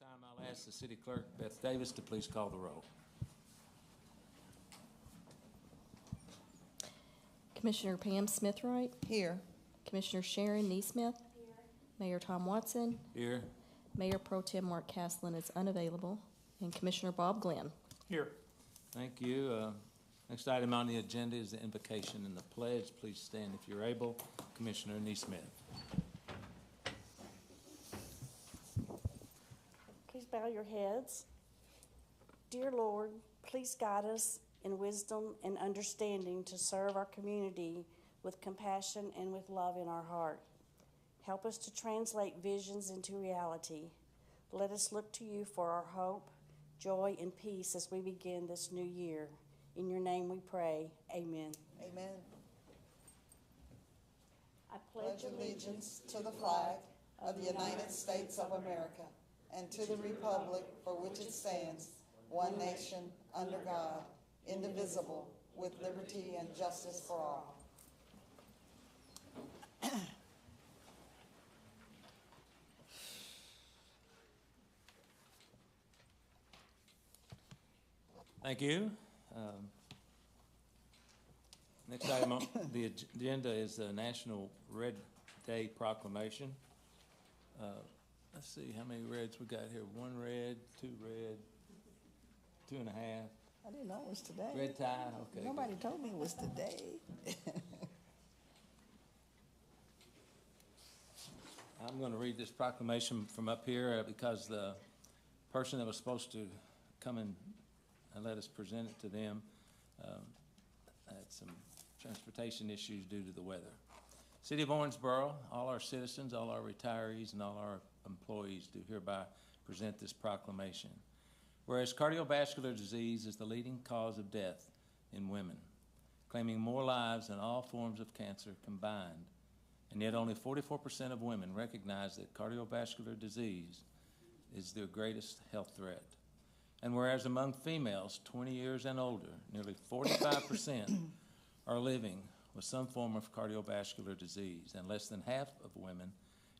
time, I'll ask the city clerk, Beth Davis, to please call the roll. Commissioner Pam Smithwright. Here. Commissioner Sharon Neesmith. Here. Mayor Tom Watson. Here. Mayor Pro Tem Mark Castlin is unavailable. And Commissioner Bob Glenn. Here. Thank you. Next item on the agenda is the invocation and the pledge. Please stand if you're able. Commissioner Neesmith. Please bow your heads. Dear Lord, please guide us in wisdom and understanding to serve our community with compassion and with love in our heart. Help us to translate visions into reality. Let us look to you for our hope, joy, and peace as we begin this new year. In your name we pray. Amen. Amen. I Pledge allegiance to the flag of the United States of America and to the republic for which it stands, one nation, under God, indivisible, with liberty and justice for all. Thank you. Next item on the agenda is the National Red Day Proclamation. Let's see how many reds we got here. 1 red, 2 red, 2.5. I didn't know it was today. Red tie. Okay. Nobody told me it was today. I'm going to read this proclamation from up here because the person that was supposed to come and let us present it to them had some transportation issues due to the weather. City of Owensboro, all our citizens, all our retirees, and all our employees do hereby present this proclamation. Whereas cardiovascular disease is the leading cause of death in women, claiming more lives than all forms of cancer combined, and yet only 44% of women recognize that cardiovascular disease is their greatest health threat. And whereas among females 20 years and older, nearly 45% are living with some form of cardiovascular disease, and less than half of women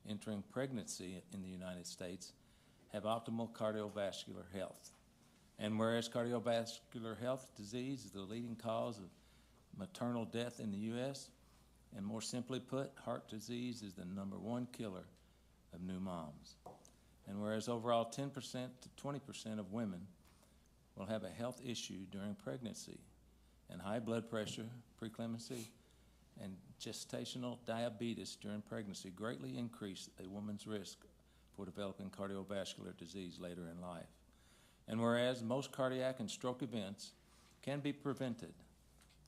entering pregnancy in the United States have optimal cardiovascular health. And whereas cardiovascular health disease is the leading cause of maternal death in the U.S., and more simply put, heart disease is the #1 killer of new moms. And whereas overall 10% to 20% of women will have a health issue during pregnancy, and high blood pressure, preeclampsia, and gestational diabetes during pregnancy greatly increase a woman's risk for developing cardiovascular disease later in life. And whereas most cardiac and stroke events can be prevented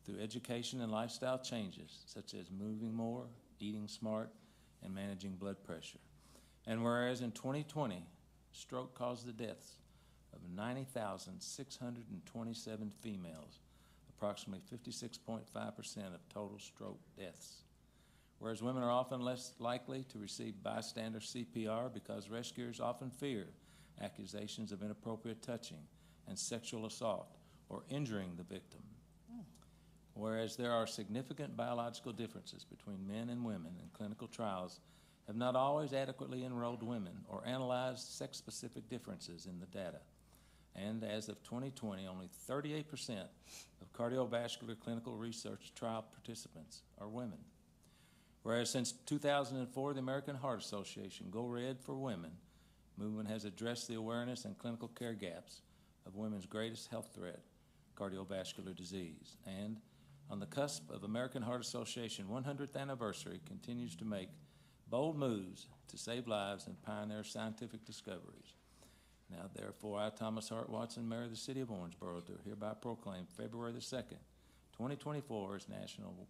through education and lifestyle changes, such as moving more, eating smart, and managing blood pressure. And whereas in 2020, stroke caused the deaths of 90,627 females, approximately 56.5% of total stroke deaths. Whereas women are often less likely to receive bystander CPR because rescuers often fear accusations of inappropriate touching and sexual assault or injuring the victim. Whereas there are significant biological differences between men and women, and clinical trials have not always adequately enrolled women or analyzed sex-specific differences in the data. And as of 2020, only 38% of cardiovascular clinical research trial participants are women. Whereas since 2004, the American Heart Association Go Red for Women movement has addressed the awareness and clinical care gaps of women's greatest health threat, cardiovascular disease. And on the cusp of American Heart Association 100th anniversary, continues to make bold moves to save lives and pioneer scientific discoveries. Now, therefore, I, Thomas Hart Watson, Mayor of the City of Owensboro, do hereby proclaim February the 2nd, 2024 as National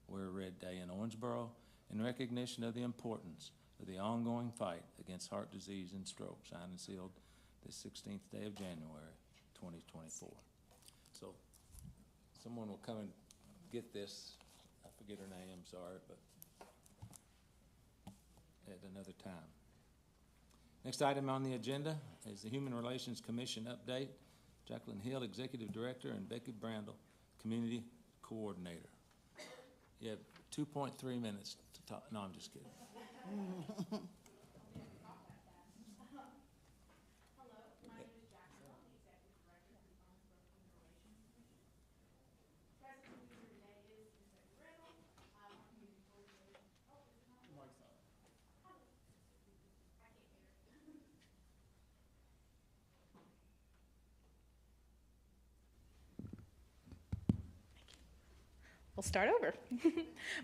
Wear Red Day in Owensboro in recognition of the importance of the ongoing fight against heart disease and stroke, signed and sealed the 16th day of January, 2024. So, someone will come and get this. I forget her name, I'm sorry, but at another time. Next item on the agenda is the Human Relations Commission update. Jacqueline Hill, Executive Director, and Becky Brandel, Community Coordinator. You have 2.3 minutes to talk. No, I'm just kidding. We'll start over.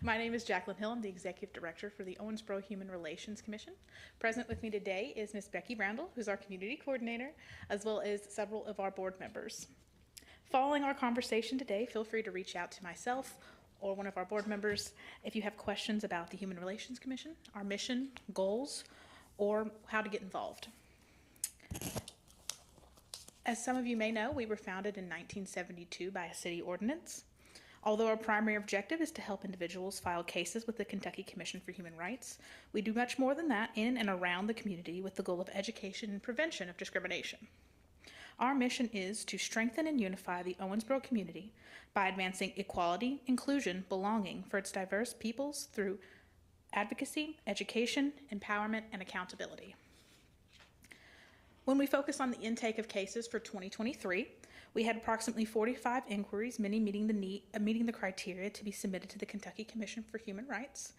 My name is Jacqueline Hill. I'm the Executive Director for the Owensboro Human Relations Commission. Present with me today is Ms. Becky Broundle, who's our Community Coordinator, as well as several of our board members. Following our conversation today, feel free to reach out to myself or one of our board members if you have questions about the Human Relations Commission, our mission, goals, or how to get involved. As some of you may know, we were founded in 1972 by a city ordinance. Although our primary objective is to help individuals file cases with the Kentucky Commission for Human Rights, we do much more than that in and around the community with the goal of education and prevention of discrimination. Our mission is to strengthen and unify the Owensboro community by advancing equality, inclusion, belonging for its diverse peoples through advocacy, education, empowerment, and accountability. When we focus on the intake of cases for 2023, we had approximately 45 inquiries, many meeting the criteria to be submitted to the Kentucky Commission for Human Rights,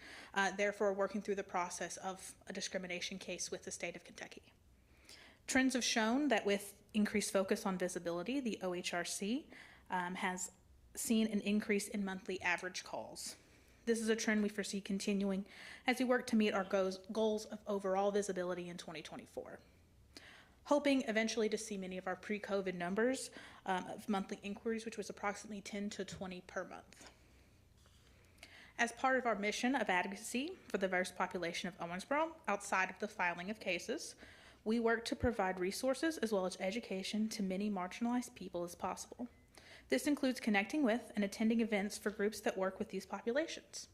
therefore working through the process of a discrimination case with the state of Kentucky. Trends have shown that with increased focus on visibility, the OHRC has seen an increase in monthly average calls. This is a trend we foresee continuing as we work to meet our goals of overall visibility in 2024. Hoping eventually to see many of our pre-COVID numbers of monthly inquiries, which was approximately 10 to 20 per month. As part of our mission of advocacy for the diverse population of Owensboro, outside of the filing of cases, we work to provide resources as well as education to many marginalized people as possible. This includes connecting with and attending events for groups that work with these populations.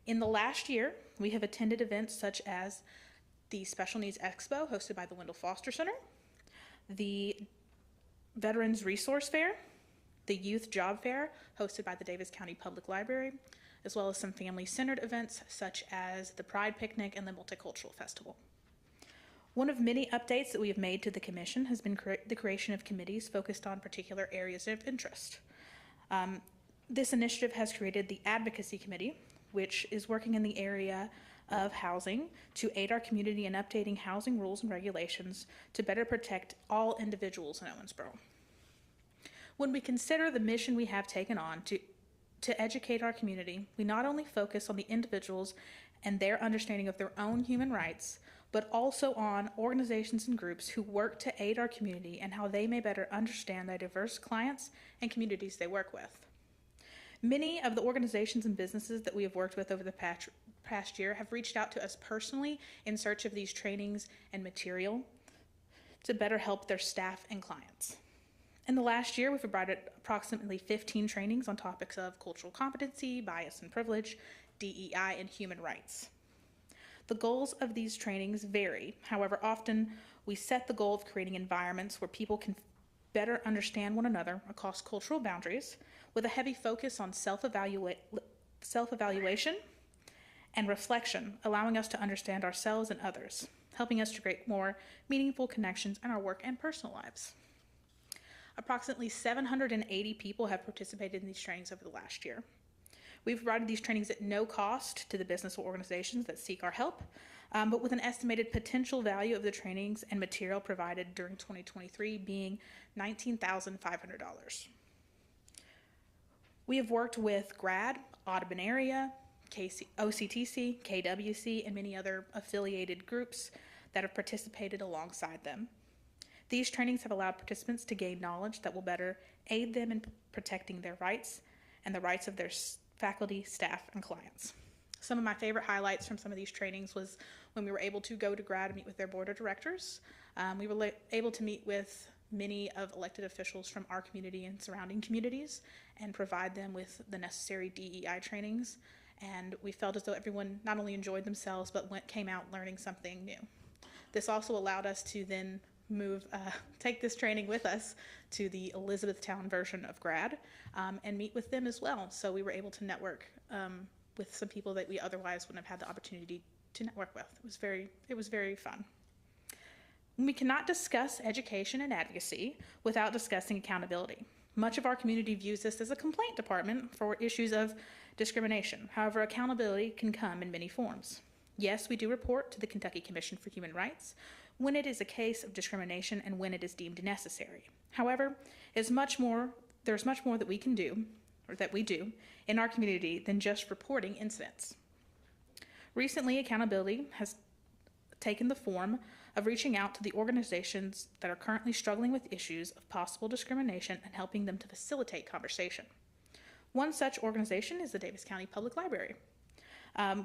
In the last year, we have attended events such as the Special Needs Expo hosted by the Wendell Foster Center, the Veterans Resource Fair, the Youth Job Fair hosted by the Davis County Public Library, as well as some family-centered events such as the Pride Picnic and the Multicultural Festival. One of many updates that we have made to the Commission has been the creation of committees focused on particular areas of interest. This initiative has created the Advocacy Committee, which is working in the area of housing to aid our community in updating housing rules and regulations to better protect all individuals in Owensboro. When we consider the mission we have taken on to educate our community, we not only focus on the individuals and their understanding of their own human rights, but also on organizations and groups who work to aid our community and how they may better understand the diverse clients and communities they work with. Many of the organizations and businesses that we have worked with over the past year have reached out to us personally in search of these trainings and material to better help their staff and clients. In the last year, we've provided approximately 15 trainings on topics of cultural competency, bias and privilege, DEI, and human rights. The goals of these trainings vary. However, often we set the goal of creating environments where people can better understand one another across cultural boundaries, with a heavy focus on self-evaluation and reflection, allowing us to understand ourselves and others, helping us to create more meaningful connections in our work and personal lives. Approximately 780 people have participated in these trainings over the last year. We've provided these trainings at no cost to the business or organizations that seek our help, but with an estimated potential value of the trainings and material provided during 2023 being $19,500. We have worked with GRAD, Audubon Area, OCTC, KWC, and many other affiliated groups that have participated alongside them. These trainings have allowed participants to gain knowledge that will better aid them in protecting their rights and the rights of their faculty, staff, and clients. Some of my favorite highlights from some of these trainings was when we were able to go to GRAD and meet with their board of directors. We were able to meet with many of elected officials from our community and surrounding communities and provide them with the necessary DEI trainings. And we felt as though everyone not only enjoyed themselves, but came out learning something new. This also allowed us to then take this training with us to the Elizabethtown version of GRAD and meet with them as well. So we were able to network with some people that we otherwise wouldn't have had the opportunity to network with. It was very fun. We cannot discuss education and advocacy without discussing accountability. Much of our community views this as a complaint department for issues of discrimination. However, accountability can come in many forms. Yes, we do report to the Kentucky Commission for Human Rights when it is a case of discrimination and when it is deemed necessary. However, there's much more that we can do, or that we do, in our community than just reporting incidents. Recently, accountability has taken the form of reaching out to the organizations that are currently struggling with issues of possible discrimination and helping them to facilitate conversation. One such organization is the Davis County Public Library.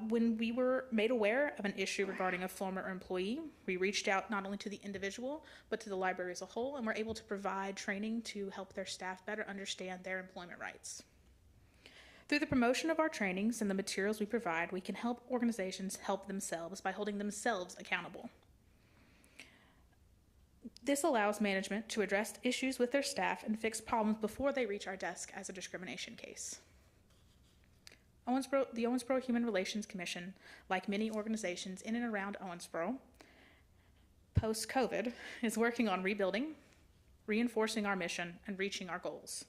When we were made aware of an issue regarding a former employee, we reached out not only to the individual, but to the library as a whole, and were able to provide training to help their staff better understand their employment rights. Through the promotion of our trainings and the materials we provide, we can help organizations help themselves by holding themselves accountable. This allows management to address issues with their staff and fix problems before they reach our desk as a discrimination case. The Owensboro Human Relations Commission, like many organizations in and around Owensboro, post-COVID, is working on rebuilding, reinforcing our mission, and reaching our goals.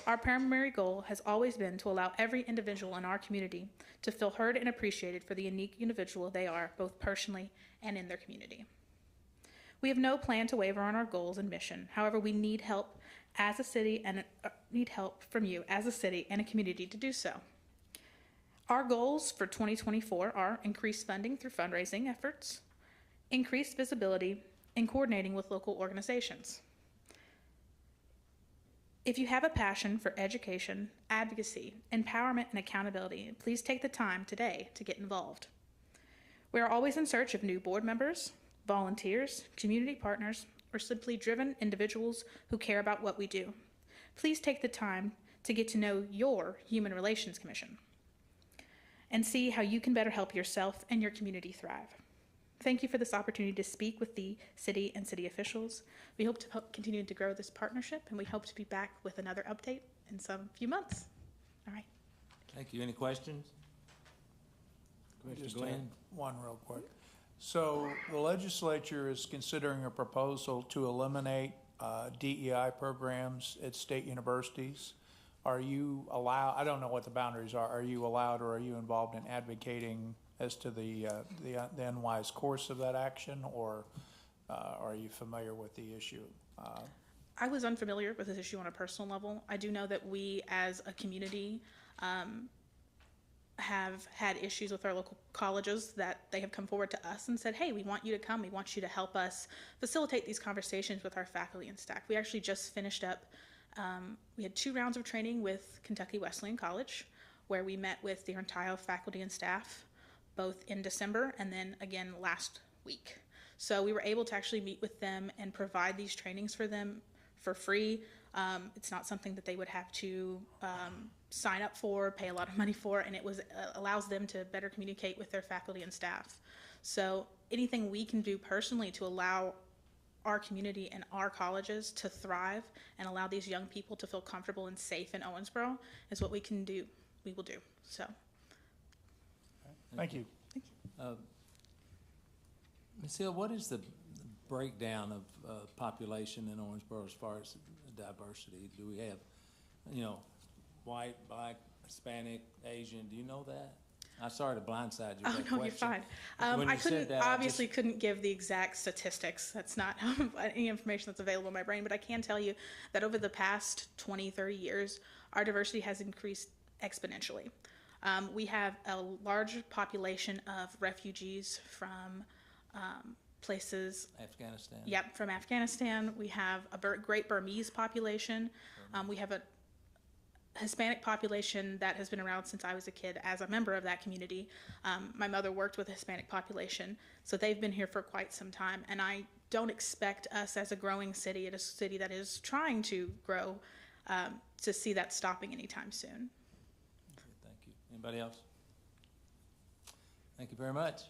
Our primary goal has always been to allow every individual in our community to feel heard and appreciated for the unique individual they are, both personally and in their community. We have no plan to waver on our goals and mission. However, we need help as a city and need help from you as a city and a community to do so. Our goals for 2024 are increased funding through fundraising efforts, increased visibility, and coordinating with local organizations. If you have a passion for education, advocacy, empowerment, and accountability, please take the time today to get involved. We are always in search of new board members, volunteers, community partners, or simply driven individuals who care about what we do. Please take the time to get to know your Human Relations Commission and see how you can better help yourself and your community thrive. Thank you for this opportunity to speak with the city and city officials. We hope to continue to grow this partnership, and we hope to be back with another update in some few months. All right. Thank you. Any questions? Commissioner Just Glenn? one real quick. So the legislature is considering a proposal to eliminate DEI programs at state universities. Are you allowed, I don't know what the boundaries are you allowed or are you involved in advocating as to the unwise course of that action, or are you familiar with the issue? I was unfamiliar with this issue on a personal level. I do know that we as a community have had issues with our local colleges that they have come forward to us and said, hey, we want you to come. We want you to help us facilitate these conversations with our faculty and staff. We actually just finished up, we had 2 rounds of training with Kentucky Wesleyan College, where we met with their entire faculty and staff, both in December and then again last week. So we were able to actually meet with them and provide these trainings for them for free. It's not something that they would have to sign up for, pay a lot of money for, and it allows them to better communicate with their faculty and staff. So anything we can do personally to allow our community and our colleges to thrive and allow these young people to feel comfortable and safe in Owensboro is what we can do, we will do. So. Thank you. Ms. Hill, what is the breakdown of population in Owensboro as far as diversity? Do we have, white, black, Hispanic, Asian? Do you know that? I'm sorry to blindside you with that question. Oh, no, you're fine. Couldn't give the exact statistics. That's not any information that's available in my brain, but I can tell you that over the past 20, 30 years, our diversity has increased exponentially. We have a large population of refugees from places. Afghanistan. Yep, from Afghanistan. We have a great Burmese population. We have a Hispanic population that has been around since I was a kid as a member of that community. My mother worked with the Hispanic population, so they've been here for quite some time. And I don't expect us as a growing city, a city that is trying to grow, to see that stopping anytime soon. Okay, thank you. Anybody else? Thank you very much.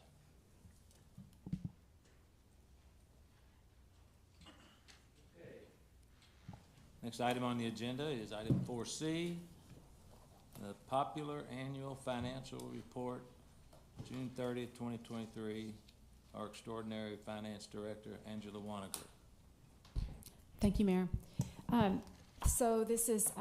Next item on the agenda is item 4C, the Popular Annual Financial Report, June 30th, 2023. Our Extraordinary Finance Director, Angela Waniger. Thank you, Mayor. So this is,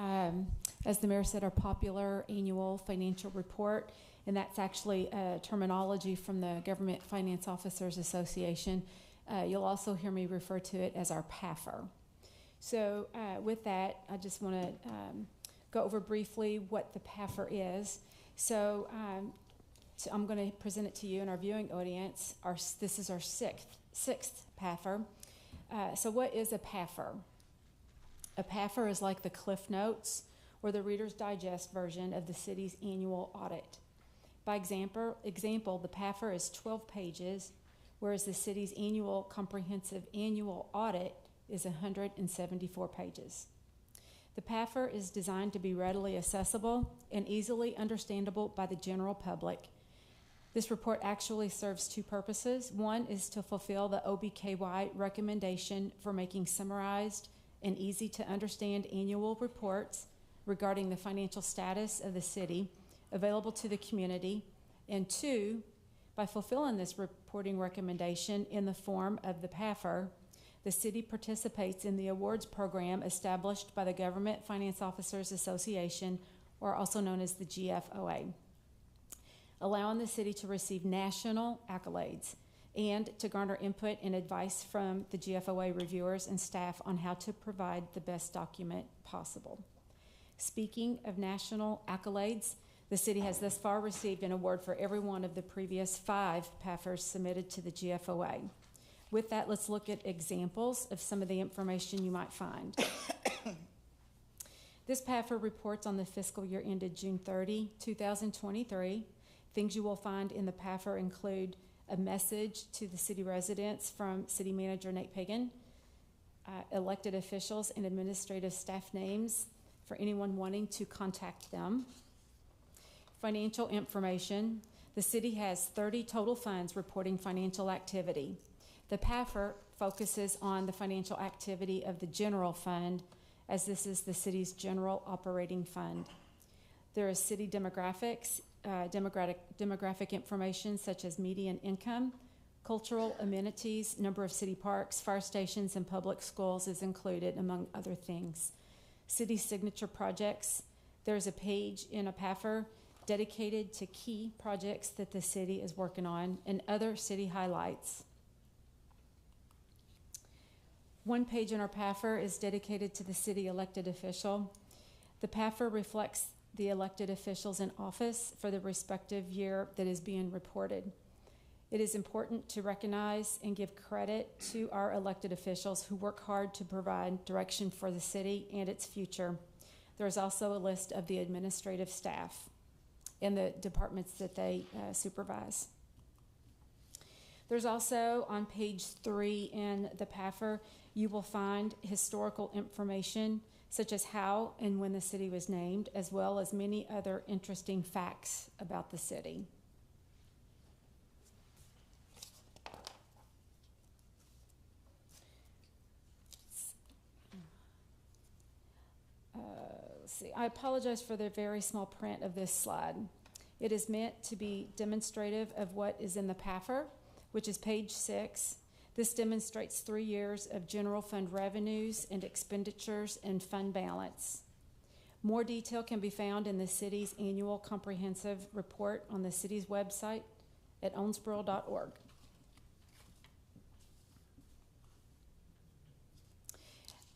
as the Mayor said, our Popular Annual Financial Report, and that's actually a terminology from the Government Finance Officers Association. You'll also hear me refer to it as our PAFR. So with that, I just want to go over briefly what the PAFR is. So I'm going to present it to you and our viewing audience. This is our sixth PAFR. So what is a PAFR? A PAFR is like the Cliff Notes or the Reader's Digest version of the city's annual audit. By example, the PAFR is 12 pages, whereas the city's comprehensive annual audit is 174 pages. The PAFR is designed to be readily accessible and easily understandable by the general public. This report actually serves two purposes. One is to fulfill the OBKY recommendation for making summarized and easy to understand annual reports regarding the financial status of the city available to the community. And two, by fulfilling this reporting recommendation in the form of the PAFR, the city participates in the awards program established by the Government Finance Officers Association, or also known as the GFOA, allowing the city to receive national accolades and to garner input and advice from the GFOA reviewers and staff on how to provide the best document possible. Speaking of national accolades, the city has thus far received an award for every one of the previous 5 PAFRs submitted to the GFOA. With that, let's look at examples of some of the information you might find. This PAFR reports on the fiscal year ended June 30, 2023. Things you will find in the PAFR include a message to the city residents from City Manager Nate Pagan, elected officials and administrative staff names for anyone wanting to contact them. Financial information. The city has 30 total funds reporting financial activity. The PAFR focuses on the financial activity of the general fund, as this is the city's general operating fund. There is city demographics, demographic information such as median income, cultural amenities, number of city parks, fire stations, and public schools is included, among other things. City signature projects. There's a page in a PAFR dedicated to key projects that the city is working on and other city highlights. One page in our PAFR is dedicated to the city elected official. The PAFR reflects the elected officials in office for the respective year that is being reported. It is important to recognize and give credit to our elected officials who work hard to provide direction for the city and its future. There is also a list of the administrative staff and the departments that they supervise. There's also on page 3 in the PAFR, you will find historical information such as how and when the city was named, as well as many other interesting facts about the city. Let's see. I apologize for the very small print of this slide. It is meant to be demonstrative of what is in the PAFR, which is page 6. This demonstrates 3 years of general fund revenues and expenditures and fund balance. More detail can be found in the city's annual comprehensive report on the city's website at owensboro.org.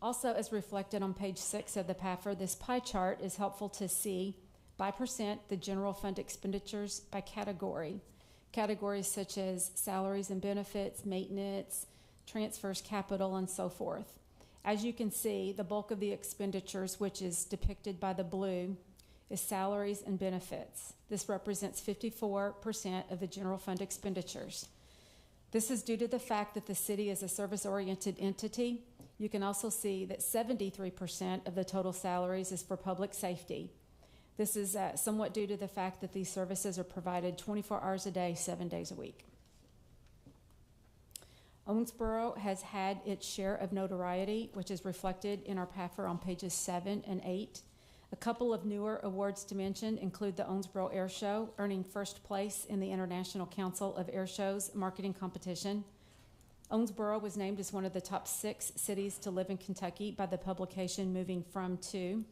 Also, as reflected on page 6 of the PAFR, this pie chart is helpful to see by percent the general fund expenditures by category. Categories such as salaries and benefits, maintenance, transfers, capital, and so forth. As you can see, the bulk of the expenditures, which is depicted by the blue, is salaries and benefits. This represents 54% of the general fund expenditures. This is due to the fact that the city is a service-oriented entity. You can also see that 73% of the total salaries is for public safety. This is somewhat due to the fact that these services are provided 24 hours a day, 7 days a week. Owensboro has had its share of notoriety, which is reflected in our PAFR on pages 7 and 8. A couple of newer awards to mention include the Owensboro Air Show, earning first place in the International Council of Air Shows marketing competition. Owensboro was named as one of the top 6 cities to live in Kentucky by the publication Moving From To.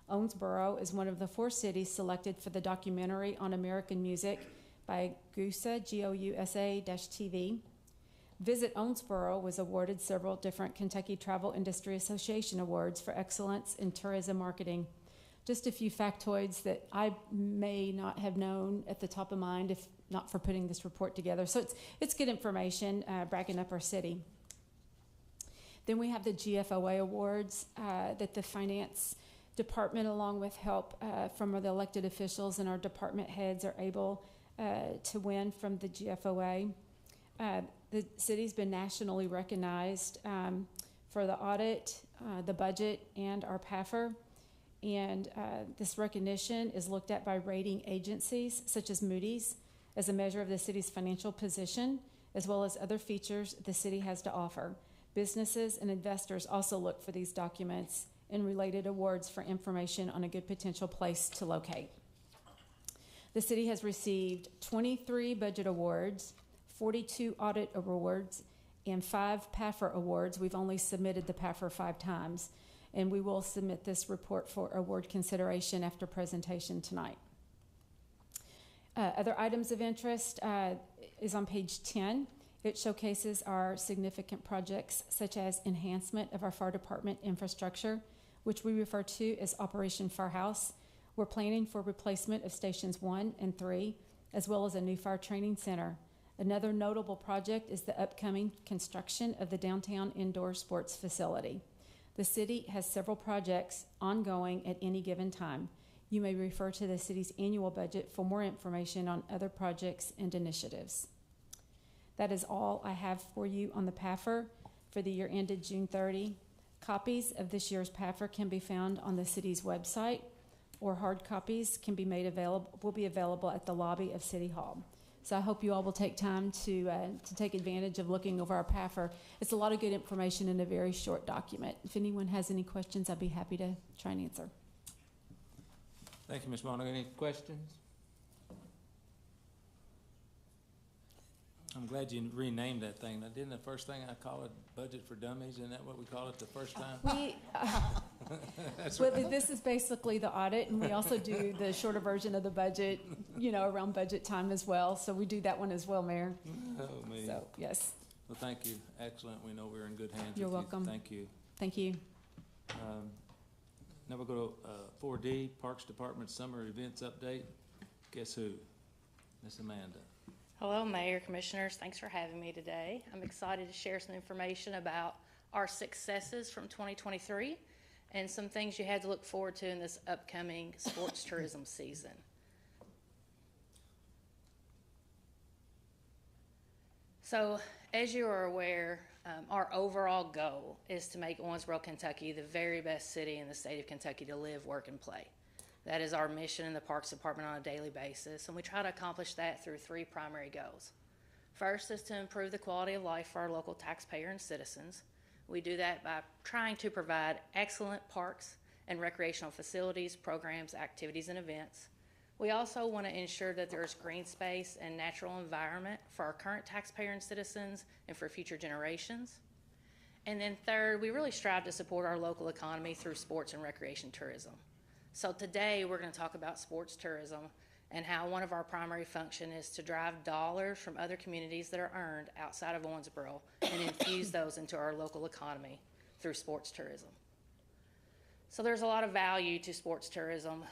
Owensboro is one of the 4 cities selected for the documentary on American music by GUSA, Gousa-TV. Visit Owensboro was awarded several different Kentucky Travel Industry Association awards for excellence in tourism marketing. just a few factoids that I may not have known at the top of mind if not for putting this report together. So it's good information, bragging up our city. Then we have the GFOA awards that the finance department, along with help from the elected officials and our department heads, are able to win from the GFOA. The city's been nationally recognized for the audit, the budget, and our PAFR. And this recognition is looked at by rating agencies such as Moody's as a measure of the city's financial position, as well as other features the city has to offer. Businesses and investors also look for these documents and related awards for information on a good potential place to locate. The city has received 23 budget awards, 42 audit awards, and 5 PAFR awards. We've only submitted the PAFR 5 times, and we will submit this report for award consideration after presentation tonight. Other items of interest is on page 10. It showcases our significant projects such as enhancement of our fire department infrastructure, which we refer to as Operation Firehouse. We're planning for replacement of stations 1 and 3, as well as a new fire training center. Another notable project is the upcoming construction of the downtown indoor sports facility. The city has several projects ongoing at any given time. You may refer to the city's annual budget for more information on other projects and initiatives. That is all I have for you on the PAFR for the year ended June 30. Copies of this year's PAFR can be found on the city's website, or hard copies will be available at the lobby of City Hall. So I hope you all will take time to take advantage of looking over our PAFR. It's a lot of good information in a very short document. If anyone has any questions, I'd be happy to try and answer. Thank you, Ms. Monahan. Any questions? I'm glad you renamed that thing. Now, didn't the first thing I call it Budget for Dummies? Isn't that what we call it the first time? Well, this is basically the audit, and we also do the shorter version of the budget, around budget time as well. So we do that one as well, Mayor. Oh, me. So, yes. Well, thank you. Excellent. We know we're in good hands. You're with welcome. You. Thank you. Thank you. Now we'll go to 4D, Parks Department Summer Events Update. Guess who? Miss Amanda. Hello, Mayor, Commissioners. Thanks for having me today. I'm excited to share some information about our successes from 2023 and some things you had to look forward to in this upcoming sports tourism season. So, as you are aware, our overall goal is to make Owensboro, Kentucky the very best city in the state of Kentucky to live, work, and play. That is our mission in the Parks Department on a daily basis, and we try to accomplish that through 3 primary goals. First is to improve the quality of life for our local taxpayer and citizens. We do that by trying to provide excellent parks and recreational facilities, programs, activities, and events. We also want to ensure that there's green space and natural environment for our current taxpayer and citizens and for future generations. And then third, we really strive to support our local economy through sports and recreation tourism. So today we're going to talk about sports tourism and how one of our primary functions is to drive dollars from other communities that are earned outside of Owensboro and infuse those into our local economy through sports tourism. So there's a lot of value to sports tourism.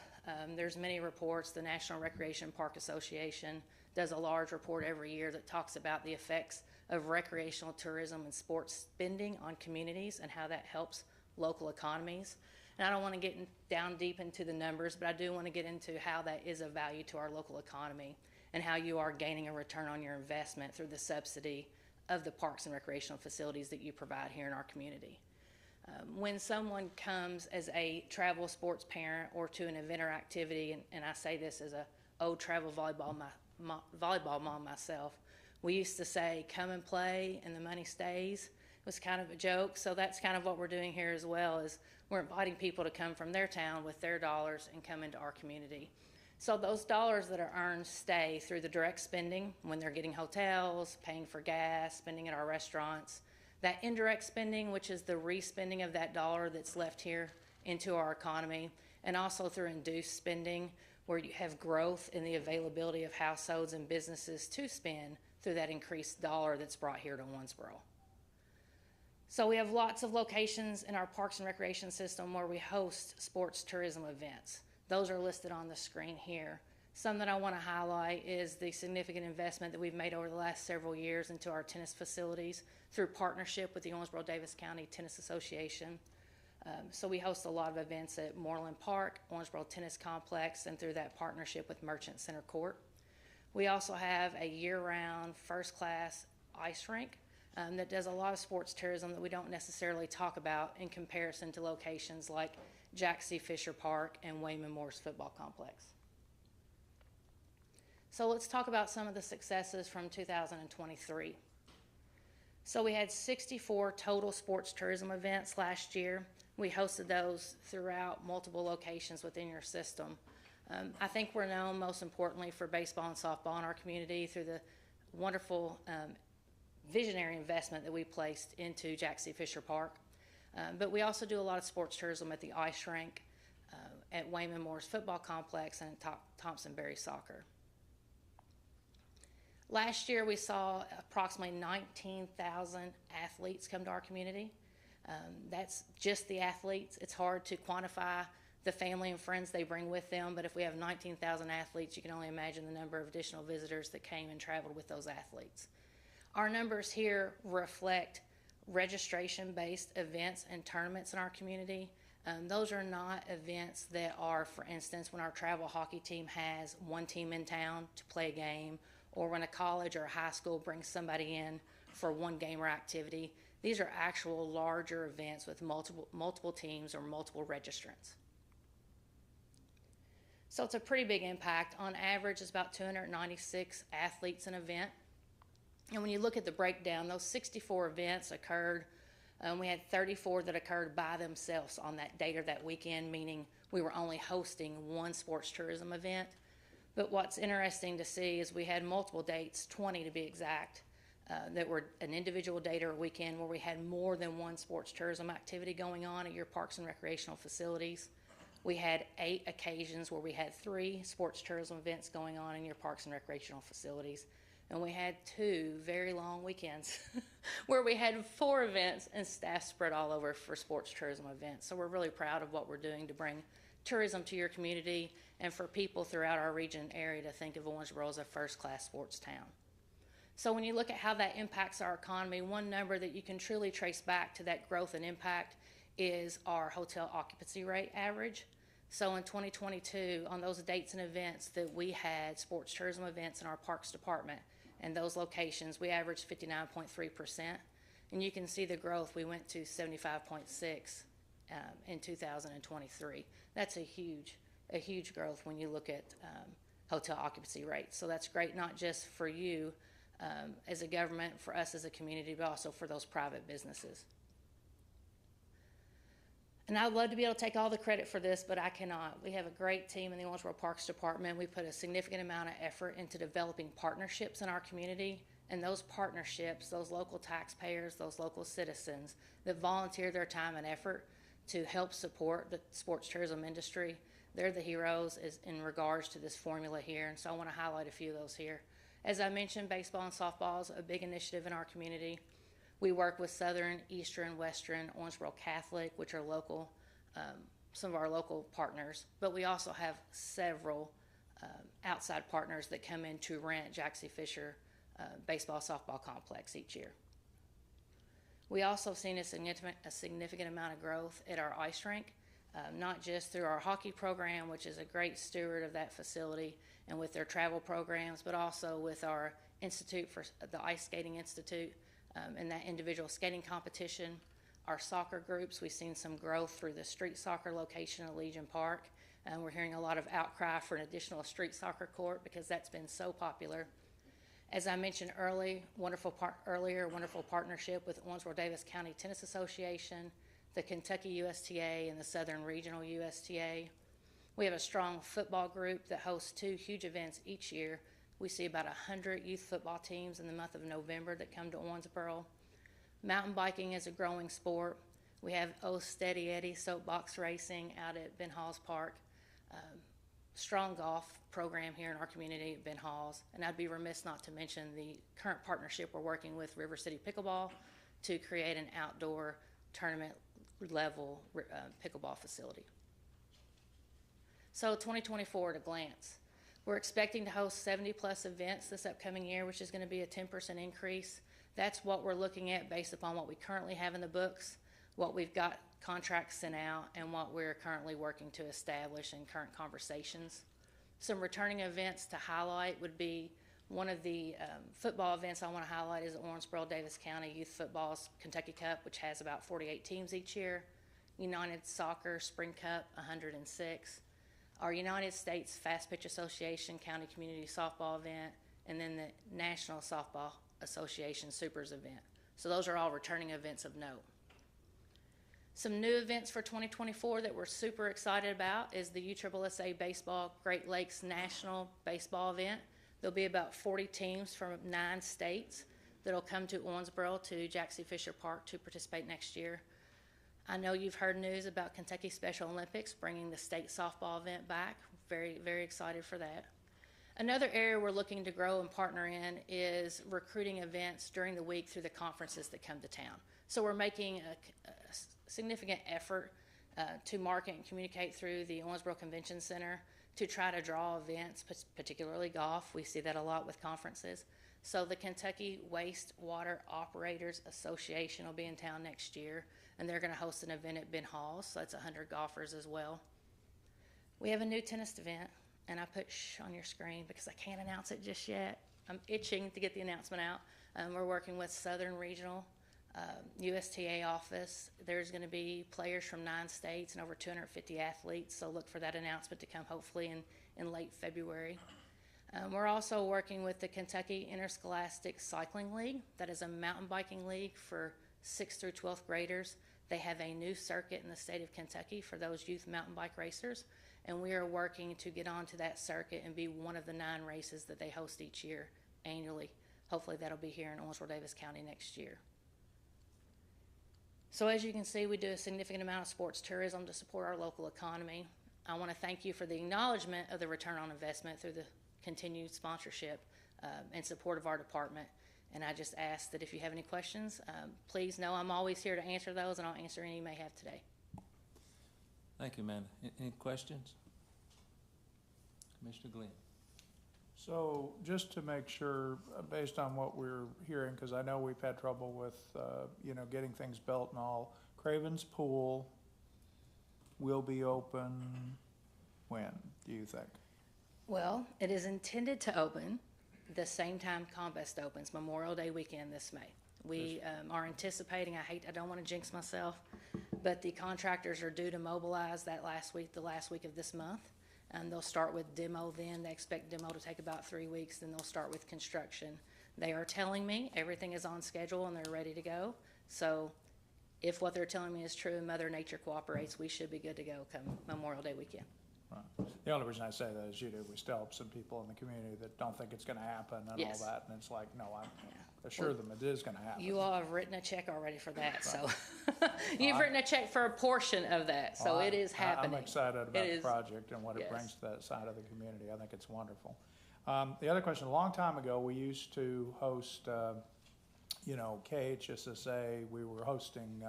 There's many reports. The National Recreation Park Association does a large report every year that talks about the effects of recreational tourism and sports spending on communities and how that helps local economies. And I don't want to get down deep into the numbers, but I do want to get into how that is of value to our local economy and how you are gaining a return on your investment through the subsidy of the parks and recreational facilities that you provide here in our community. When someone comes as a travel sports parent or to an event or activity, and I say this as a old travel volleyball mom myself, we used to say, come and play and the money stays. It was kind of a joke, so that's kind of what we're doing here as well, is we're inviting people to come from their town with their dollars and come into our community. So those dollars that are earned stay through the direct spending when they're getting hotels, paying for gas, spending at our restaurants. That indirect spending, which is the re-spending of that dollar that's left here into our economy, and also through induced spending, where you have growth in the availability of households and businesses to spend through that increased dollar that's brought here to Owensboro. So we have lots of locations in our parks and recreation system where we host sports tourism events. Those are listed on the screen here. Some that I want to highlight is the significant investment that we've made over the last several years into our tennis facilities through partnership with the Owensboro-Davis County Tennis Association. So we host a lot of events at Moreland Park, Owensboro Tennis Complex, and through that partnership with Merchant Center Court. We also have a year-round first-class ice rink that does a lot of sports tourism that we don't necessarily talk about in comparison to locations like Jack C. Fisher Park and Wayman Morris Football Complex. So let's talk about some of the successes from 2023. So we had 64 total sports tourism events last year. We hosted those throughout multiple locations within your system. I think we're known most importantly for baseball and softball in our community through the wonderful visionary investment that we placed into Jack C. Fisher Park. But we also do a lot of sports tourism at the ice rink, at Wayman Morris Football Complex, and Thompson-Berry Soccer. Last year, we saw approximately 19,000 athletes come to our community. That's just the athletes. It's hard to quantify the family and friends they bring with them, but if we have 19,000 athletes, you can only imagine the number of additional visitors that came and traveled with those athletes. Our numbers here reflect registration-based events and tournaments in our community. Those are not events that are, for instance, when our travel hockey team has one team in town to play a game, or when a college or a high school brings somebody in for one game or activity. These are actual larger events with multiple teams or multiple registrants. So it's a pretty big impact. On average, it's about 296 athletes an event. And when you look at the breakdown, those 64 events occurred. We had 34 that occurred by themselves on that date or that weekend, meaning we were only hosting one sports tourism event. But what's interesting to see is we had multiple dates, 20 to be exact, that were an individual date or a weekend where we had more than one sports tourism activity going on at your parks and recreational facilities. We had 8 occasions where we had 3 sports tourism events going on in your parks and recreational facilities. And we had 2 very long weekends where we had 4 events and staff spread all over for sports tourism events. So we're really proud of what we're doing to bring tourism to your community and for people throughout our region and area to think of Owensboro as a first-class sports town. So when you look at how that impacts our economy, one number that you can truly trace back to that growth and impact is our hotel occupancy rate average. So in 2022, on those dates and events that we had sports tourism events in our parks department and those locations, we averaged 59.3%. And you can see the growth. We went to 75.6 in 2023. That's a huge growth when you look at hotel occupancy rates. So that's great, not just for you as a government, for us as a community, but also for those private businesses. And I'd love to be able to take all the credit for this, but I cannot. We have a great team in the Owensboro Parks Department. We put a significant amount of effort into developing partnerships in our community. And those partnerships, those local taxpayers, those local citizens that volunteer their time and effort to help support the sports tourism industry, they're the heroes in regards to this formula here. And so I want to highlight a few of those here. As I mentioned, baseball and softball is a big initiative in our community. We work with Southern, Eastern, Western, Owensboro Catholic, which are local, some of our local partners. But we also have several outside partners that come in to rent Jack C. Fisher baseball, softball complex each year. We also have seen a significant amount of growth at our ice rink, not just through our hockey program, which is a great steward of that facility, and with their travel programs, but also with our institute for the Ice Skating Institute, and that individual skating competition. Our soccer groups, we've seen some growth through the street soccer location at Legion Park. We're hearing a lot of outcry for an additional street soccer court because that's been so popular. As I mentioned earlier, wonderful partnership with Owensboro-Davis County Tennis Association, the Kentucky USTA, and the Southern Regional USTA. We have a strong football group that hosts 2 huge events each year. We see about 100 youth football teams in the month of November that come to Owensboro. Mountain biking is a growing sport. We have Steady Eddie soapbox racing out at Ben Halls Park. Strong golf program here in our community at Ben Halls. And I'd be remiss not to mention the current partnership we're working with River City Pickleball to create an outdoor tournament level pickleball facility. So 2024 at a glance. We're expecting to host 70 plus events this upcoming year, which is going to be a 10% increase. That's what we're looking at based upon what we currently have in the books, what we've got contracts sent out, and what we're currently working to establish in current conversations. Some returning events to highlight would be one of the football events I want to highlight is the Owensboro Davis County Youth Football's Kentucky Cup, which has about 48 teams each year. United Soccer Spring Cup, 106. Our United States Fast Pitch Association County Community Softball event, and then the National Softball Association Supers event. So those are all returning events of note. Some new events for 2024 that we're super excited about is the USSSA Baseball Great Lakes National Baseball event. There'll be about 40 teams from 9 states that'll come to Owensboro to Jackson Fisher Park to participate next year. I know you've heard news about Kentucky Special Olympics bringing the state softball event back. Very, very excited for that. Another area we're looking to grow and partner in is recruiting events during the week through the conferences that come to town. So we're making a significant effort to market and communicate through the Owensboro Convention Center to try to draw events, particularly golf. We see that a lot with conferences. So the Kentucky Wastewater Operators Association will be in town next year, and they're going to host an event at Ben Hall, so that's 100 golfers as well. We have a new tennis event, and I put shh on your screen because I can't announce it just yet. I'm itching to get the announcement out. We're working with Southern Regional USTA office. There's going to be players from 9 states and over 250 athletes, so look for that announcement to come hopefully in late February. We're also working with the Kentucky Interscholastic Cycling League. That is a mountain biking league for 6th through 12th graders. They have a new circuit in the state of Kentucky for those youth mountain bike racers, and we are working to get onto that circuit and be one of the 9 races that they host each year annually. Hopefully that'll be here in Owensboro Davis County next year. So as you can see, we do a significant amount of sports tourism to support our local economy. I want to thank you for the acknowledgement of the return on investment through the continued sponsorship and support of our department. And I just ask that if you have any questions, please know I'm always here to answer those, and I'll answer any you may have today. Thank you, Amanda. Any questions? Commissioner Glenn. So just to make sure, based on what we're hearing, because I know we've had trouble with, getting things built and all, Craven's Pool will be open when, do you think? Well, it is intended to open the same time Combest opens, Memorial Day weekend this May. We are anticipating, I don't want to jinx myself, but the contractors are due to mobilize the last week of this month. And they'll start with demo then. They expect demo to take about 3 weeks, then they'll start with construction. They are telling me everything is on schedule and they're ready to go. So if what they're telling me is true and Mother Nature cooperates, we should be good to go come Memorial Day weekend. Right. The only reason I say that is we still have some people in the community that don't think it's gonna happen and Yes. all that, and it's like, no, I assure them it is gonna happen. You all have written a check already for that, so you've written a check for a portion of that, so it is happening. I'm excited about the is. project and what it Yes. brings to that side of the community. I think it's wonderful. The other question, a long time ago, we used to host, KHSSA, we were hosting,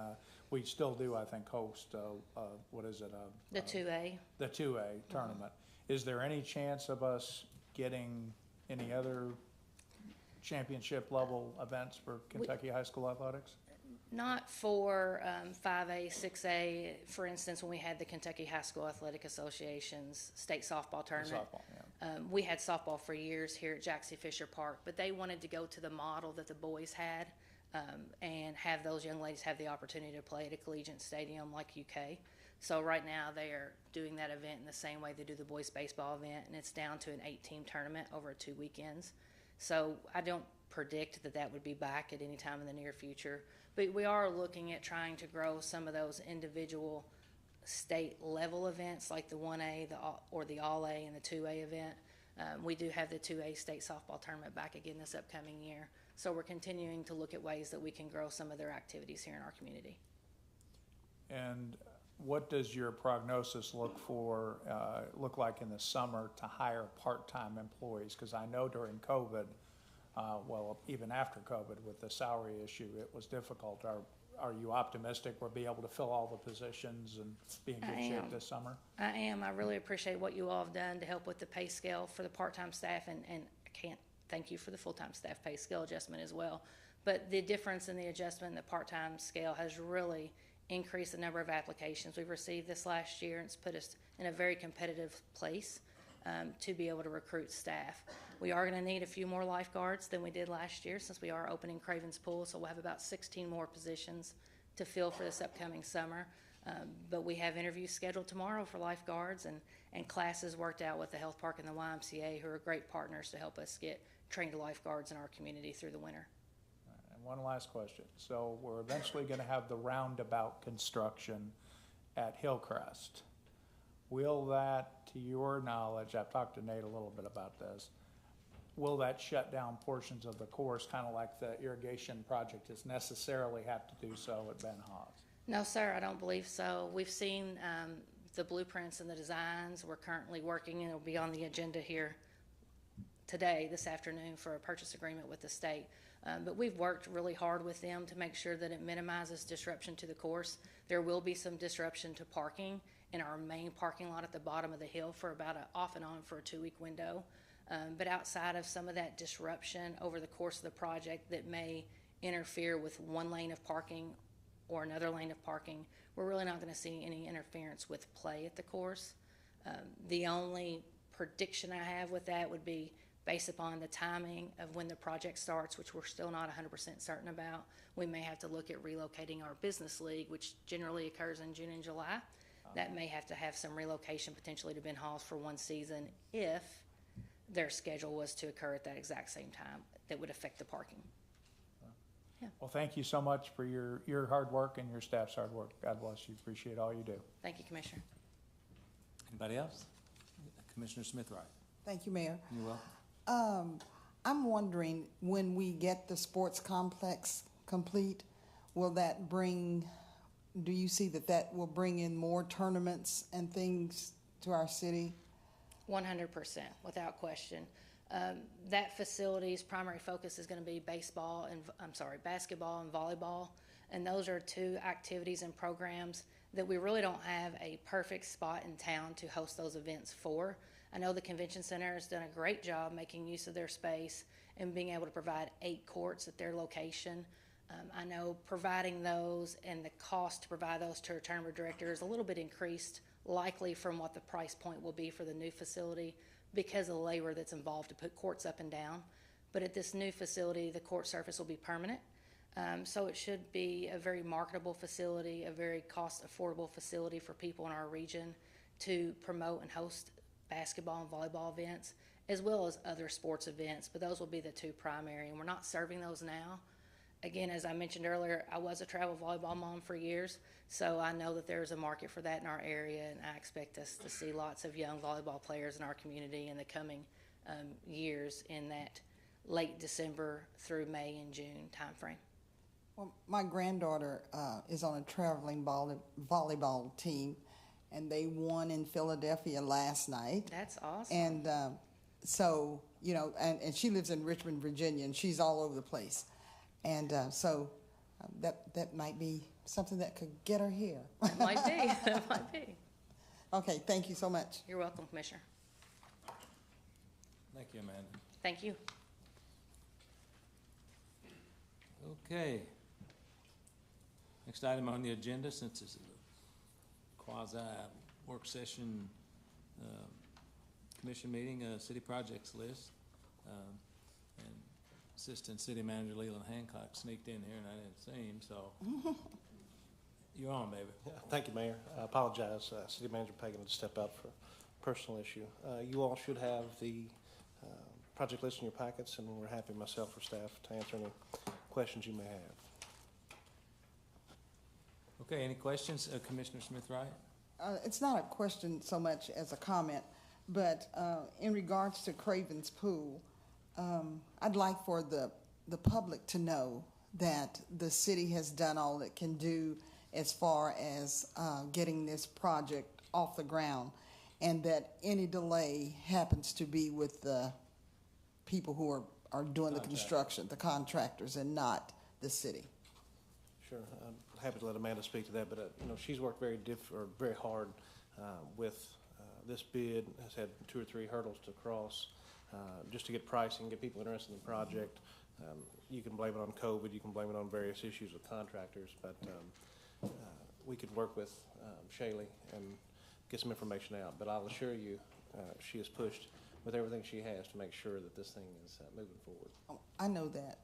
we still do, I think, host, what is it? The 2A. The 2A tournament. Is there any chance of us getting any other championship level events for Kentucky high school athletics? Not for 5A, 6A. For instance, when we had the Kentucky High School Athletic Association's state softball tournament. Softball, yeah. We had softball for years here at Jackson Fisher Park, but they wanted to go to the model that the boys had and have those young ladies have the opportunity to play at a collegiate stadium like UK. So right now they are doing that event in the same way they do the boys baseball event, and it's down to an 8-team tournament over 2 weekends. So I don't predict that would be back at any time in the near future, but we are looking at trying to grow some of those individual state level events like the 1A or the All-A and the 2A event. We do have the 2A state softball tournament back again this upcoming year. So we're continuing to look at ways that we can grow some of their activities here in our community. And what does your prognosis look like in the summer to hire part-time employees? Because I know during COVID, well, even after COVID with the salary issue, it was difficult. Are you optimistic we'll be able to fill all the positions and be in good I shape am. this summer? I am. I really appreciate what you all have done to help with the pay scale for the part-time staff, and I can't thank you for the full-time staff pay scale adjustment as well. But the difference in the adjustment in the part-time scale has really increased the number of applications we've received this last year, and it's put us in a very competitive place to be able to recruit staff. We are going to need a few more lifeguards than we did last year, since we are opening Craven's Pool, so we'll have about 16 more positions to fill for this upcoming summer. But we have interviews scheduled tomorrow for lifeguards, and classes worked out with the Health Park and the YMCA, who are great partners to help us get trained lifeguards in our community through the winter. And one last question. So we're eventually going to have the roundabout construction at Hillcrest. Will that, to your knowledge, I've talked to Nate a little bit about this, will that shut down portions of the course, kind of like the irrigation project has necessarily had to do so at Ben Haas? No, sir, I don't believe so. We've seen the blueprints and the designs. We're currently working, and it'll be on the agenda here today, this afternoon, for a purchase agreement with the state. But we've worked really hard with them to make sure that it minimizes disruption to the course. There will be some disruption to parking in our main parking lot at the bottom of the hill for about off and on for a 2-week window. But outside of some of that disruption over the course of the project that may interfere with one lane of parking or another lane of parking, we're really not going to see any interference with play at the course. The only prediction I have with that would be based upon the timing of when the project starts, which we're still not 100% certain about. We may have to look at relocating our business league, which generally occurs in June and July. That may have to have some relocation potentially to Ben Halls for one season if their schedule was to occur at that exact same time. That would affect the parking. Well, thank you so much for your hard work and your staff's hard work. God bless you. Appreciate all you do. Thank you, Commissioner. Anybody else? Commissioner Smith-Wright. Thank you, Mayor. You're welcome. I'm wondering, when we get the sports complex complete, will that bring, do you see that will bring in more tournaments and things to our city? 100%, without question. That facility's primary focus is going to be basketball and volleyball, and those are two activities and programs that we really don't have a perfect spot in town to host those events for. I know the convention center has done a great job making use of their space and being able to provide 8 courts at their location. I know providing those and the cost to provide those to our tournament director is a little bit increased, likely from what the price point will be for the new facility, because of the labor that's involved to put courts up and down. But at this new facility, the court surface will be permanent. So it should be a very marketable facility, a very cost-affordable facility for people in our region to promote and host basketball and volleyball events, as well as other sports events. But those will be the two primary, and we're not serving those now. Again, as I mentioned earlier, I was a travel volleyball mom for years, so I know that there's a market for that in our area, and I expect us to see lots of young volleyball players in our community in the coming years in that late December through May and June timeframe. Well, my granddaughter is on a traveling volleyball team, and they won in Philadelphia last night. That's awesome. And so, you know, and she lives in Richmond, Virginia, and she's all over the place. And so that might be something that could get her here. It might be. It might be. Okay, thank you so much. You're welcome, Commissioner. Thank you, Amanda. Thank you. Okay. Next item on the agenda, since it's a quasi work session commission meeting, city projects list. And Assistant City Manager Leland Hancock sneaked in here and I didn't see him, so you're on, baby. Yeah, thank you, Mayor. I apologize, City Manager Pagan, to step out for a personal issue. You all should have the project list in your packets, and we're happy, myself or staff, to answer any questions you may have. Okay, any questions, Commissioner Smith-Wright? It's not a question so much as a comment, but in regards to Craven's Pool, I'd like for the public to know that the city has done all it can do as far as getting this project off the ground, and that any delay happens to be with the people who are are doing the Contract. construction, the contractors, and not the city. Sure, I'm happy to let Amanda speak to that, but, you know, she's worked very hard with this bid, has had 2 or 3 hurdles to cross just to get pricing, get people interested in the project. You can blame it on COVID, you can blame it on various issues with contractors, but we could work with Shaylee and get some information out. But I'll assure you, she has pushed with everything she has to make sure that this thing is moving forward. Oh, I know that.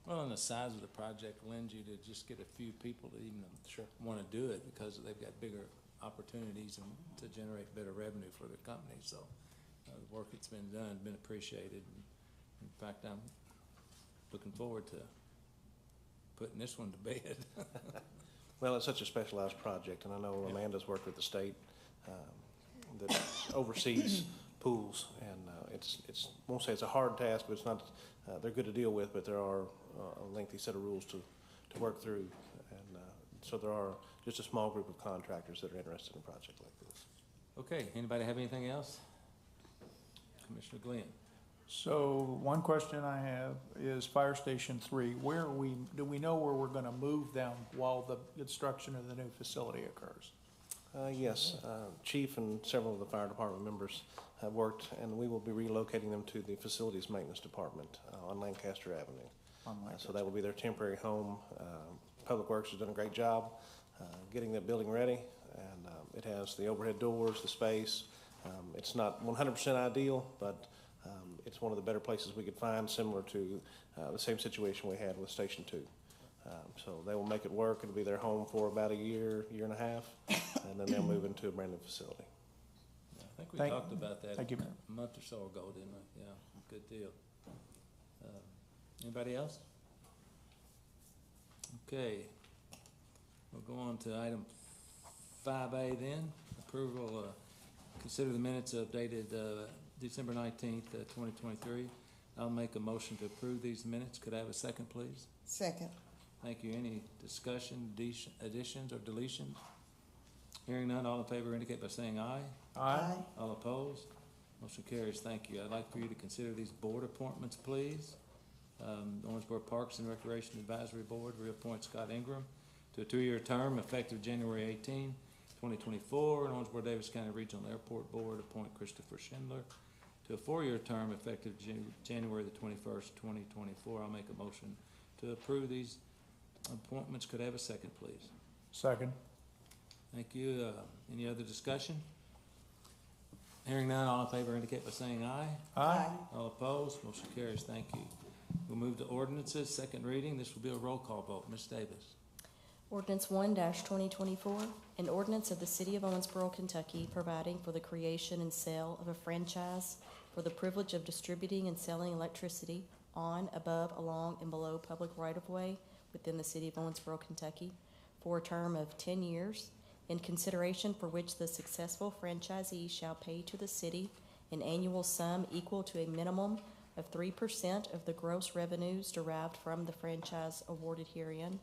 Well, and the size of the project lends you to just get a few people to even want to do it because they've got bigger opportunities and to generate better revenue for their company. So the work that's been done has been appreciated. And in fact, I'm looking forward to putting this one to bed. Well, it's such a specialized project, and I know Amanda's worked with the state that oversees pools, and it's won't say it's a hard task, but it's not. They're good to deal with, but there are a lengthy set of rules to work through, and so there are just a small group of contractors that are interested in a project like this. Okay, anybody have anything else? Commissioner Glenn. So one question I have is Fire Station 3, do we know where we're gonna move them while the construction of the new facility occurs? Yes, Chief and several of the fire department members have worked, and we will be relocating them to the Facilities Maintenance Department on Lancaster Avenue. So that will be their temporary home. Public Works has done a great job getting that building ready, and it has the overhead doors, the space. It's not 100% ideal, but it's one of the better places we could find, similar to the same situation we had with Station 2. So they will make it work. It'll be their home for about a year, year and a half, and then they'll move into a brand new facility. Yeah, I think we talked about that thank you, a month or so ago, didn't we? Yeah, good deal. Anybody else? Okay, we'll go on to item 5A then. Approval, consider the minutes dated December 19th, 2023. I'll make a motion to approve these minutes. Could I have a second, please? Second. Thank you. Any discussion, additions, or deletions? Hearing none, all in favor indicate by saying aye. Aye. All opposed? Motion carries. Thank you. I'd like for you to consider these board appointments, please. Owensboro Parks and Recreation Advisory Board, reappoint Scott Ingram to a 2-year term effective January 18, 2024. And Owensboro Davis County Regional Airport Board, appoint Christopher Schindler to a 4-year term effective January the 21st, 2024. I'll make a motion to approve these appointments. Could I have a second, please? Second. Thank you. Any other discussion? Hearing none, all in favor indicate by saying aye. Aye. All opposed? Motion carries. Thank you. We'll move to ordinances, second reading. This will be a roll call vote. Ms. Davis. Ordinance 1-2024, an ordinance of the City of Owensboro, Kentucky, providing for the creation and sale of a franchise for the privilege of distributing and selling electricity on, above, along, and below public right-of-way within the City of Owensboro, Kentucky, for a term of 10 years, in consideration for which the successful franchisee shall pay to the city an annual sum equal to a minimum of 3% of the gross revenues derived from the franchise awarded herein,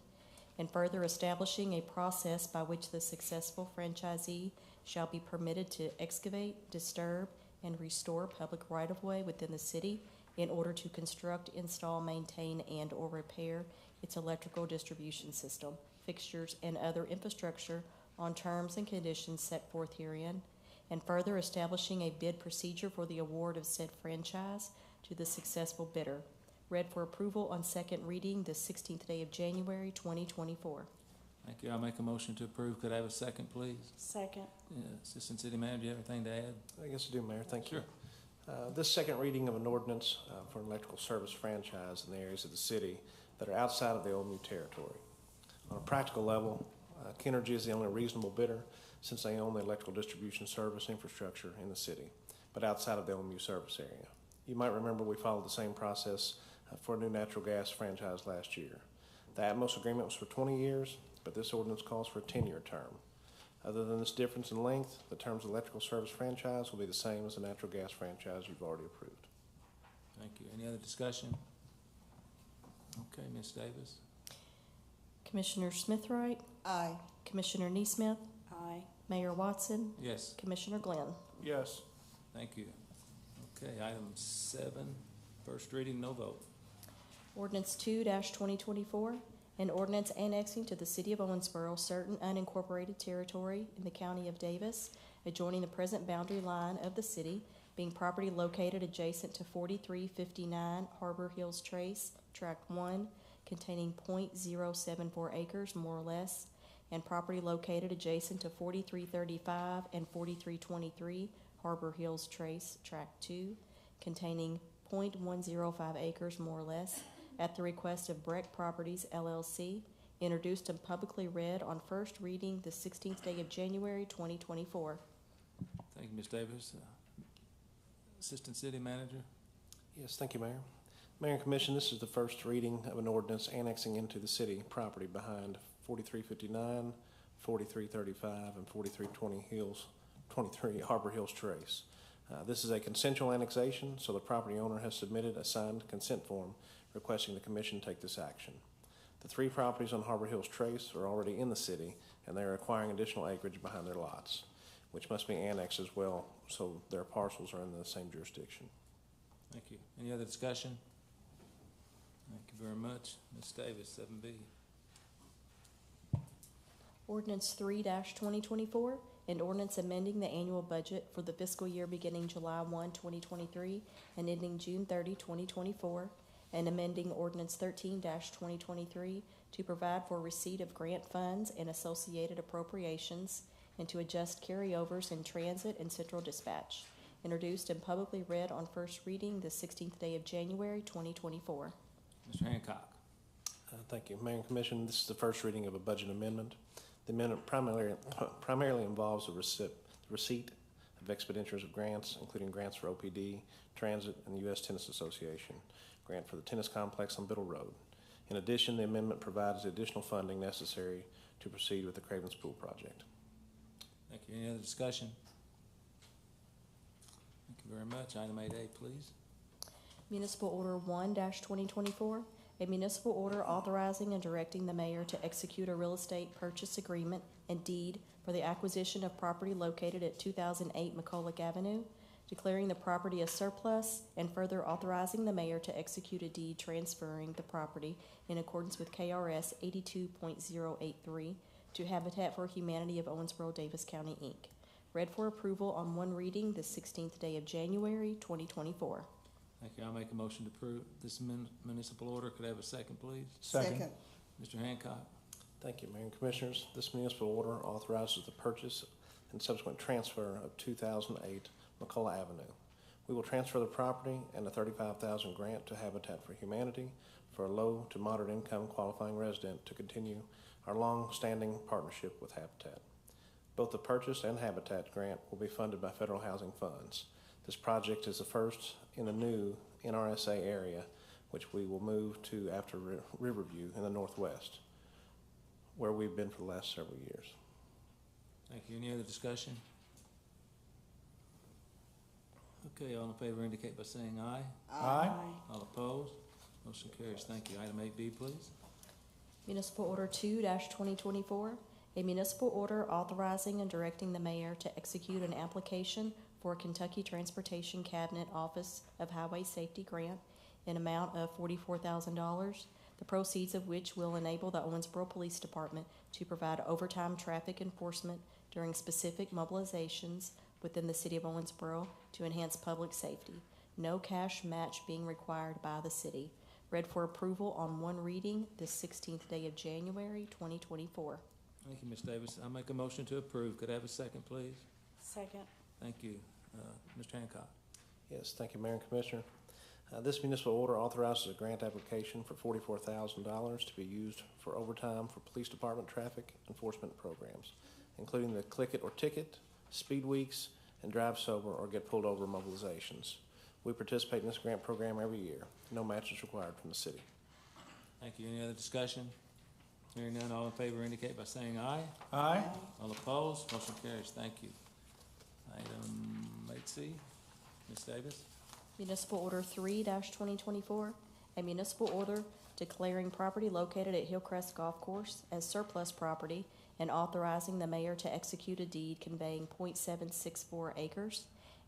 and further establishing a process by which the successful franchisee shall be permitted to excavate, disturb, and restore public right-of-way within the city in order to construct, install, maintain, and/or repair its electrical distribution system, fixtures, and other infrastructure on terms and conditions set forth herein, and further establishing a bid procedure for the award of said franchise to the successful bidder. Read for approval on second reading the 16th day of January, 2024. Thank you. I'll make a motion to approve. Could I have a second, please? Second. Assistant City Manager, you have anything to add? I guess I do, Mayor. Thank you. Sure. This second reading of an ordinance for an electrical service franchise in the areas of the city that are outside of the OMU territory. On a practical level, Kenergy is the only reasonable bidder since they own the electrical distribution service infrastructure in the city, but outside of the OMU service area. You might remember we followed the same process for a new natural gas franchise last year. The Atmos agreement was for 20 years, but this ordinance calls for a 10-year term. Other than this difference in length, the terms of electrical service franchise will be the same as the natural gas franchise you've already approved. Thank you. Any other discussion? Okay, Ms. Davis. Commissioner Smithwright, Aye. Commissioner Neesmith, Aye. Mayor Watson, Yes. Commissioner Glenn. Yes. Thank you. Okay, item 7, first reading, no vote. Ordinance 2-2024, an ordinance annexing to the city of Owensboro certain unincorporated territory in the county of Davis, adjoining the present boundary line of the city, being property located adjacent to 4359 Harbor Hills Trace, Tract 1, containing .074 acres, more or less, and property located adjacent to 4335 and 4323 Harbor Hills Trace, Tract 2, containing .105 acres, more or less, at the request of Breck Properties LLC, introduced and publicly read on first reading the 16th day of January 2024. Thank you, Ms. Davis. Assistant City Manager. Yes, thank you, Mayor. Mayor and Commission, this is the first reading of an ordinance annexing into the city property behind 4359, 4335, and 4323 Harbor Hills Trace. This is a consensual annexation, so the property owner has submitted a signed consent form requesting the Commission take this action. The 3 properties on Harbor Hills Trace are already in the city, and they are acquiring additional acreage behind their lots, which must be annexed as well, so their parcels are in the same jurisdiction. Thank you. Any other discussion? Thank you very much. Ms. Davis, 7B. Ordinance 3-2024, an ordinance amending the annual budget for the fiscal year beginning July 1, 2023, and ending June 30, 2024, and amending Ordinance 13-2023 to provide for receipt of grant funds and associated appropriations, and to adjust carryovers in transit and central dispatch, introduced and publicly read on first reading the 16th day of January 2024. Mr. Hancock. Thank you. Mayor and Commission, this is the first reading of a budget amendment. The amendment primarily involves the receipt of expenditures of grants, including grants for OPD, Transit, and the U.S. Tennis Association, grant for the tennis complex on Biddle Road. In addition, the amendment provides the additional funding necessary to proceed with the Cravens Pool project. Thank you. Any other discussion? Thank you very much. Item 8A, please. Municipal Order 1-2024, a municipal order authorizing and directing the mayor to execute a real estate purchase agreement and deed for the acquisition of property located at 2008 McCulloch Avenue, declaring the property as surplus, and further authorizing the mayor to execute a deed transferring the property in accordance with KRS 82.083 to Habitat for Humanity of Owensboro, Davis County, Inc. Read for approval on one reading the 16th day of January 2024. Thank you. I'll make a motion to approve this municipal order. Could I have a second, please? Second. Mr. Hancock. Thank you, Mayor and Commissioners. This municipal order authorizes the purchase and subsequent transfer of 2008 McCulloch Avenue. We will transfer the property and a $35,000 grant to Habitat for Humanity for a low to moderate income qualifying resident to continue our long-standing partnership with Habitat. Both the purchase and Habitat grant will be funded by federal housing funds. This project is the first in the new NRSA area, which we will move to after Riverview in the northwest, where we've been for the last several years. Thank you. Any other discussion? Okay, all in favor indicate by saying aye. Aye. All opposed? Motion carries. Thank you. Item 8B, please. Municipal Order 2-2024, a municipal order authorizing and directing the mayor to execute an application for a Kentucky Transportation Cabinet Office of Highway Safety grant in amount of $44,000, the proceeds of which will enable the Owensboro Police Department to provide overtime traffic enforcement during specific mobilizations within the city of Owensboro to enhance public safety. No cash match being required by the city. Read for approval on one reading the 16th day of January 2024. Thank you, Ms. Davis. I'll make a motion to approve. Could I have a second, please? Second. Thank you. Mr. Hancock. Yes, thank you, Mayor and Commissioner. This municipal order authorizes a grant application for $44,000 to be used for overtime for police department traffic enforcement programs, including the Click It or Ticket, Speed Weeks, and Drive Sober or Get Pulled Over mobilizations. We participate in this grant program every year. No match is required from the city. Thank you. Any other discussion? Hearing none, all in favor indicate by saying aye. Aye. All opposed? Motion carries. Thank you. Item 8C, Ms. Davis. Municipal Order 3-2024, a municipal order declaring property located at Hillcrest Golf Course as surplus property and authorizing the mayor to execute a deed conveying .764 acres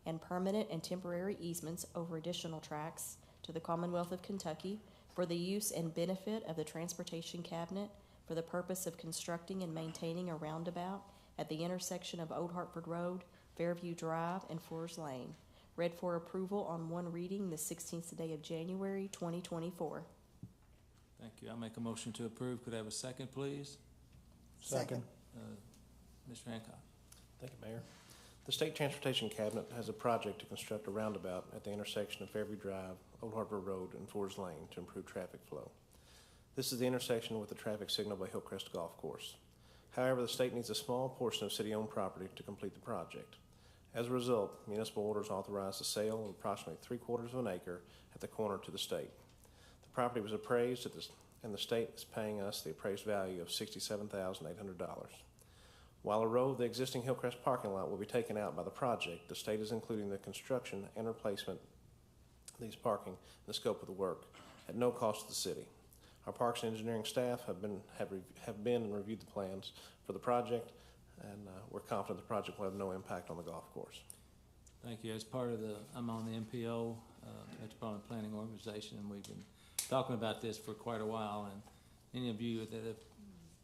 and permanent and temporary easements over additional tracts to the Commonwealth of Kentucky for the use and benefit of the Transportation Cabinet for the purpose of constructing and maintaining a roundabout at the intersection of Old Hartford Road, Fairview Drive, and Forest Lane. Read for approval on one reading the 16th day of January, 2024. Thank you. I'll make a motion to approve. Could I have a second, please? Second. Mr. Hancock. Thank you, Mayor. The State Transportation Cabinet has a project to construct a roundabout at the intersection of Fairview Drive, Old Hartford Road, and Forest Lane to improve traffic flow. This is the intersection with the traffic signal by Hillcrest Golf Course. However, the state needs a small portion of city-owned property to complete the project. As a result, municipal orders authorize the sale of approximately 3/4 of an acre at the corner to the state. The property was appraised and the state is paying us the appraised value of $67,800. While a row of the existing Hillcrest parking lot will be taken out by the project, the state is including the construction and replacement of these parking in the scope of the work at no cost to the city. Our Parks and Engineering staff have been and reviewed the plans for the project, and we're confident the project will have no impact on the golf course. Thank you. As part of I'm on the MPO, Metropolitan Planning Organization, and we've been talking about this for quite a while. And any of you that have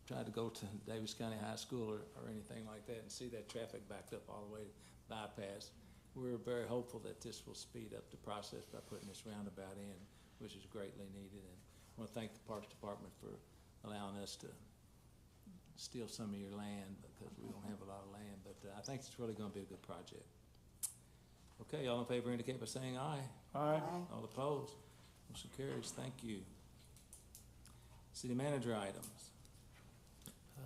tried to go to Davis County High School or anything like that and see that traffic backed up all the way to bypass, we're very hopeful that this will speed up the process by putting this roundabout in, which is greatly needed. And I want to thank the Parks Department for allowing us to steal some of your land because we don't have a lot of land, but I think it's really going to be a good project. Okay, all in favor indicate by saying aye. Aye. All opposed? Motion carries. Thank you. City manager items.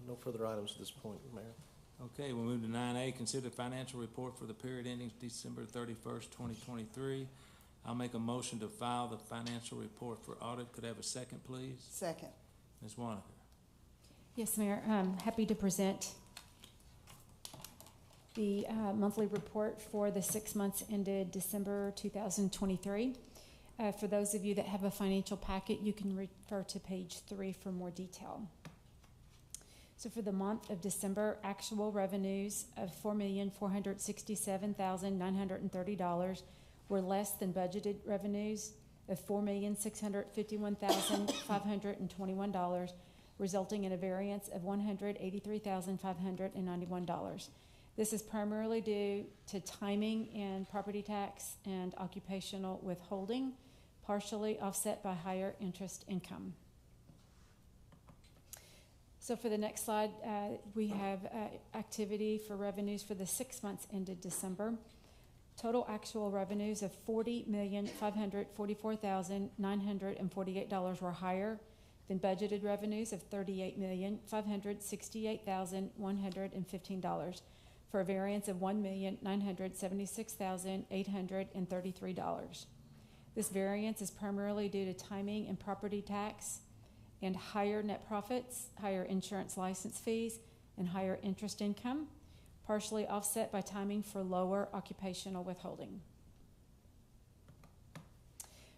No further items at this point, Mayor. Okay, we'll move to 9A, consider financial report for the period ending December 31st, 2023. I'll make a motion to file the financial report for audit. Could I have a second, please? Second. Ms. Wanaker. Yes, Mayor, I'm happy to present the monthly report for the 6 months ended December 2023. For those of you that have a financial packet, you can refer to page 3 for more detail. So for the month of December, actual revenues of $4,467,930 were less than budgeted revenues of $4,651,521, resulting in a variance of $183,591. This is primarily due to timing in property tax and occupational withholding, partially offset by higher interest income. So for the next slide, we have activity for revenues for the 6 months ended December. Total actual revenues of $40,544,948 were higher than budgeted revenues of $38,568,115 for a variance of $1,976,833. This variance is primarily due to timing in property tax and higher net profits, higher insurance license fees, and higher interest income, partially offset by timing for lower occupational withholding.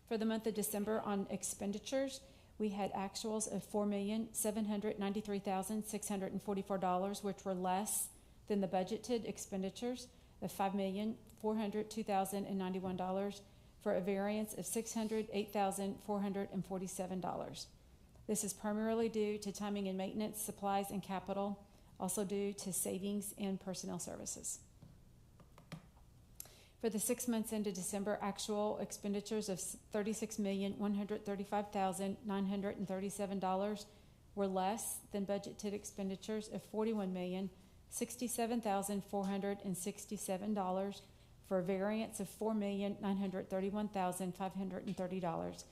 For the month of December on expenditures, we had actuals of $4,793,644, which were less than the budgeted expenditures of $5,402,091 for a variance of $608,447. This is primarily due to timing in maintenance, supplies, and capital, also due to savings in personnel services. For the 6 months into December, actual expenditures of $36,135,937 were less than budgeted expenditures of $41,067,467 for a variance of $4,931,530.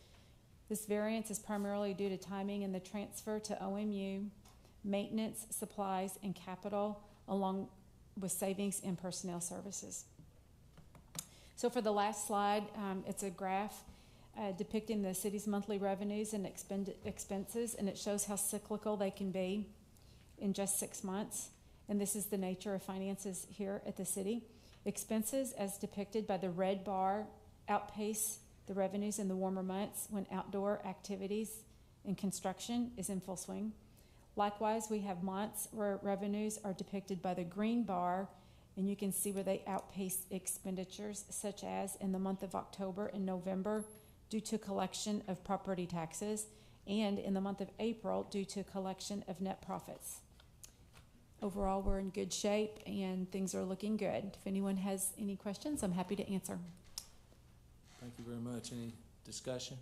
This variance is primarily due to timing in the transfer to OMU, maintenance, supplies, and capital, along with savings in personnel services. So for the last slide, it's a graph depicting the city's monthly revenues and expenses, and it shows how cyclical they can be in just 6 months. And this is the nature of finances here at the city. Expenses, as depicted by the red bar, outpace the revenues in the warmer months when outdoor activities and construction is in full swing. Likewise, we have months where revenues are depicted by the green bar And you can see where they outpace expenditures, such as in the month of October and November due to collection of property taxes, and in the month of April due to collection of net profits. Overall, we're in good shape and things are looking good. If anyone has any questions, I'm happy to answer. Thank you very much. Any discussion?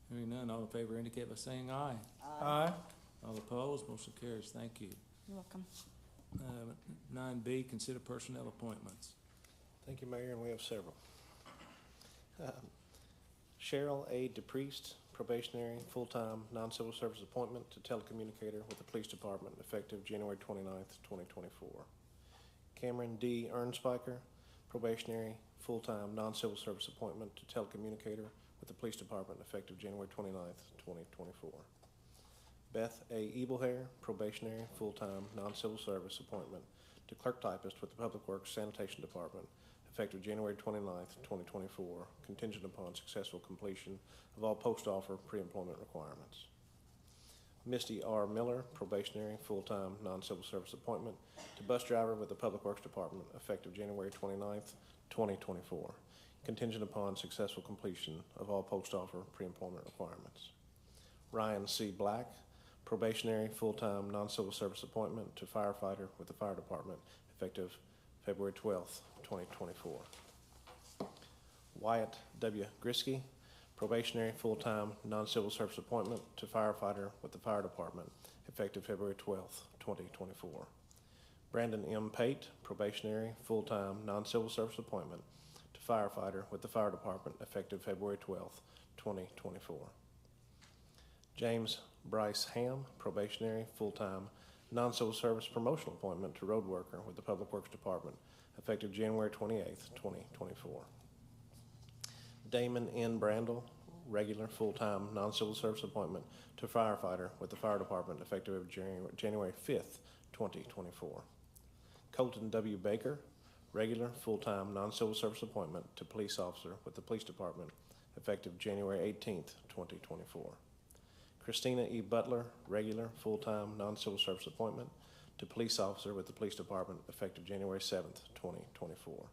Hearing none, all in favor indicate by saying aye. Aye. All opposed, motion carries. Thank you. You're welcome. 9B, consider personnel appointments. Thank you, Mayor, and we have several. Cheryl A. DePriest, probationary, full-time, non-civil service appointment to telecommunicator with the Police Department effective January 29th, 2024. Cameron D. Ernspiker, probationary, full-time, non-civil service appointment to telecommunicator with the Police Department effective January 29th, 2024. Beth A. Ebelhair, probationary, full-time, non-civil service appointment to clerk typist with the Public Works Sanitation Department effective January 29th, 2024, contingent upon successful completion of all post-offer pre-employment requirements. Misty R. Miller, probationary, full-time, non-civil service appointment to bus driver with the Public Works Department effective January 29th, 2024, contingent upon successful completion of all post-offer pre-employment requirements. Ryan C. Black, probationary, full-time, non-civil service appointment to firefighter with the Fire Department effective February 12th, 2024. Wyatt W. Grisky, probationary, full-time, non-civil service appointment to firefighter with the Fire Department effective February 12th, 2024. Brandon M. Pate, probationary, full-time, non-civil service appointment to firefighter with the Fire Department effective February 12th, 2024. James Bryce Ham, probationary, full-time, non-civil service promotional appointment to road worker with the Public Works Department effective January 28th, 2024. Damon N. Brandel, regular, full-time, non-civil service appointment to firefighter with the Fire Department effective January 5th, 2024. Colton W. Baker, regular, full-time, non-civil service appointment to police officer with the Police Department effective January 18th, 2024. Christina E. Butler, regular, full-time, non-civil service appointment to police officer with the Police Department effective January 7th, 2024.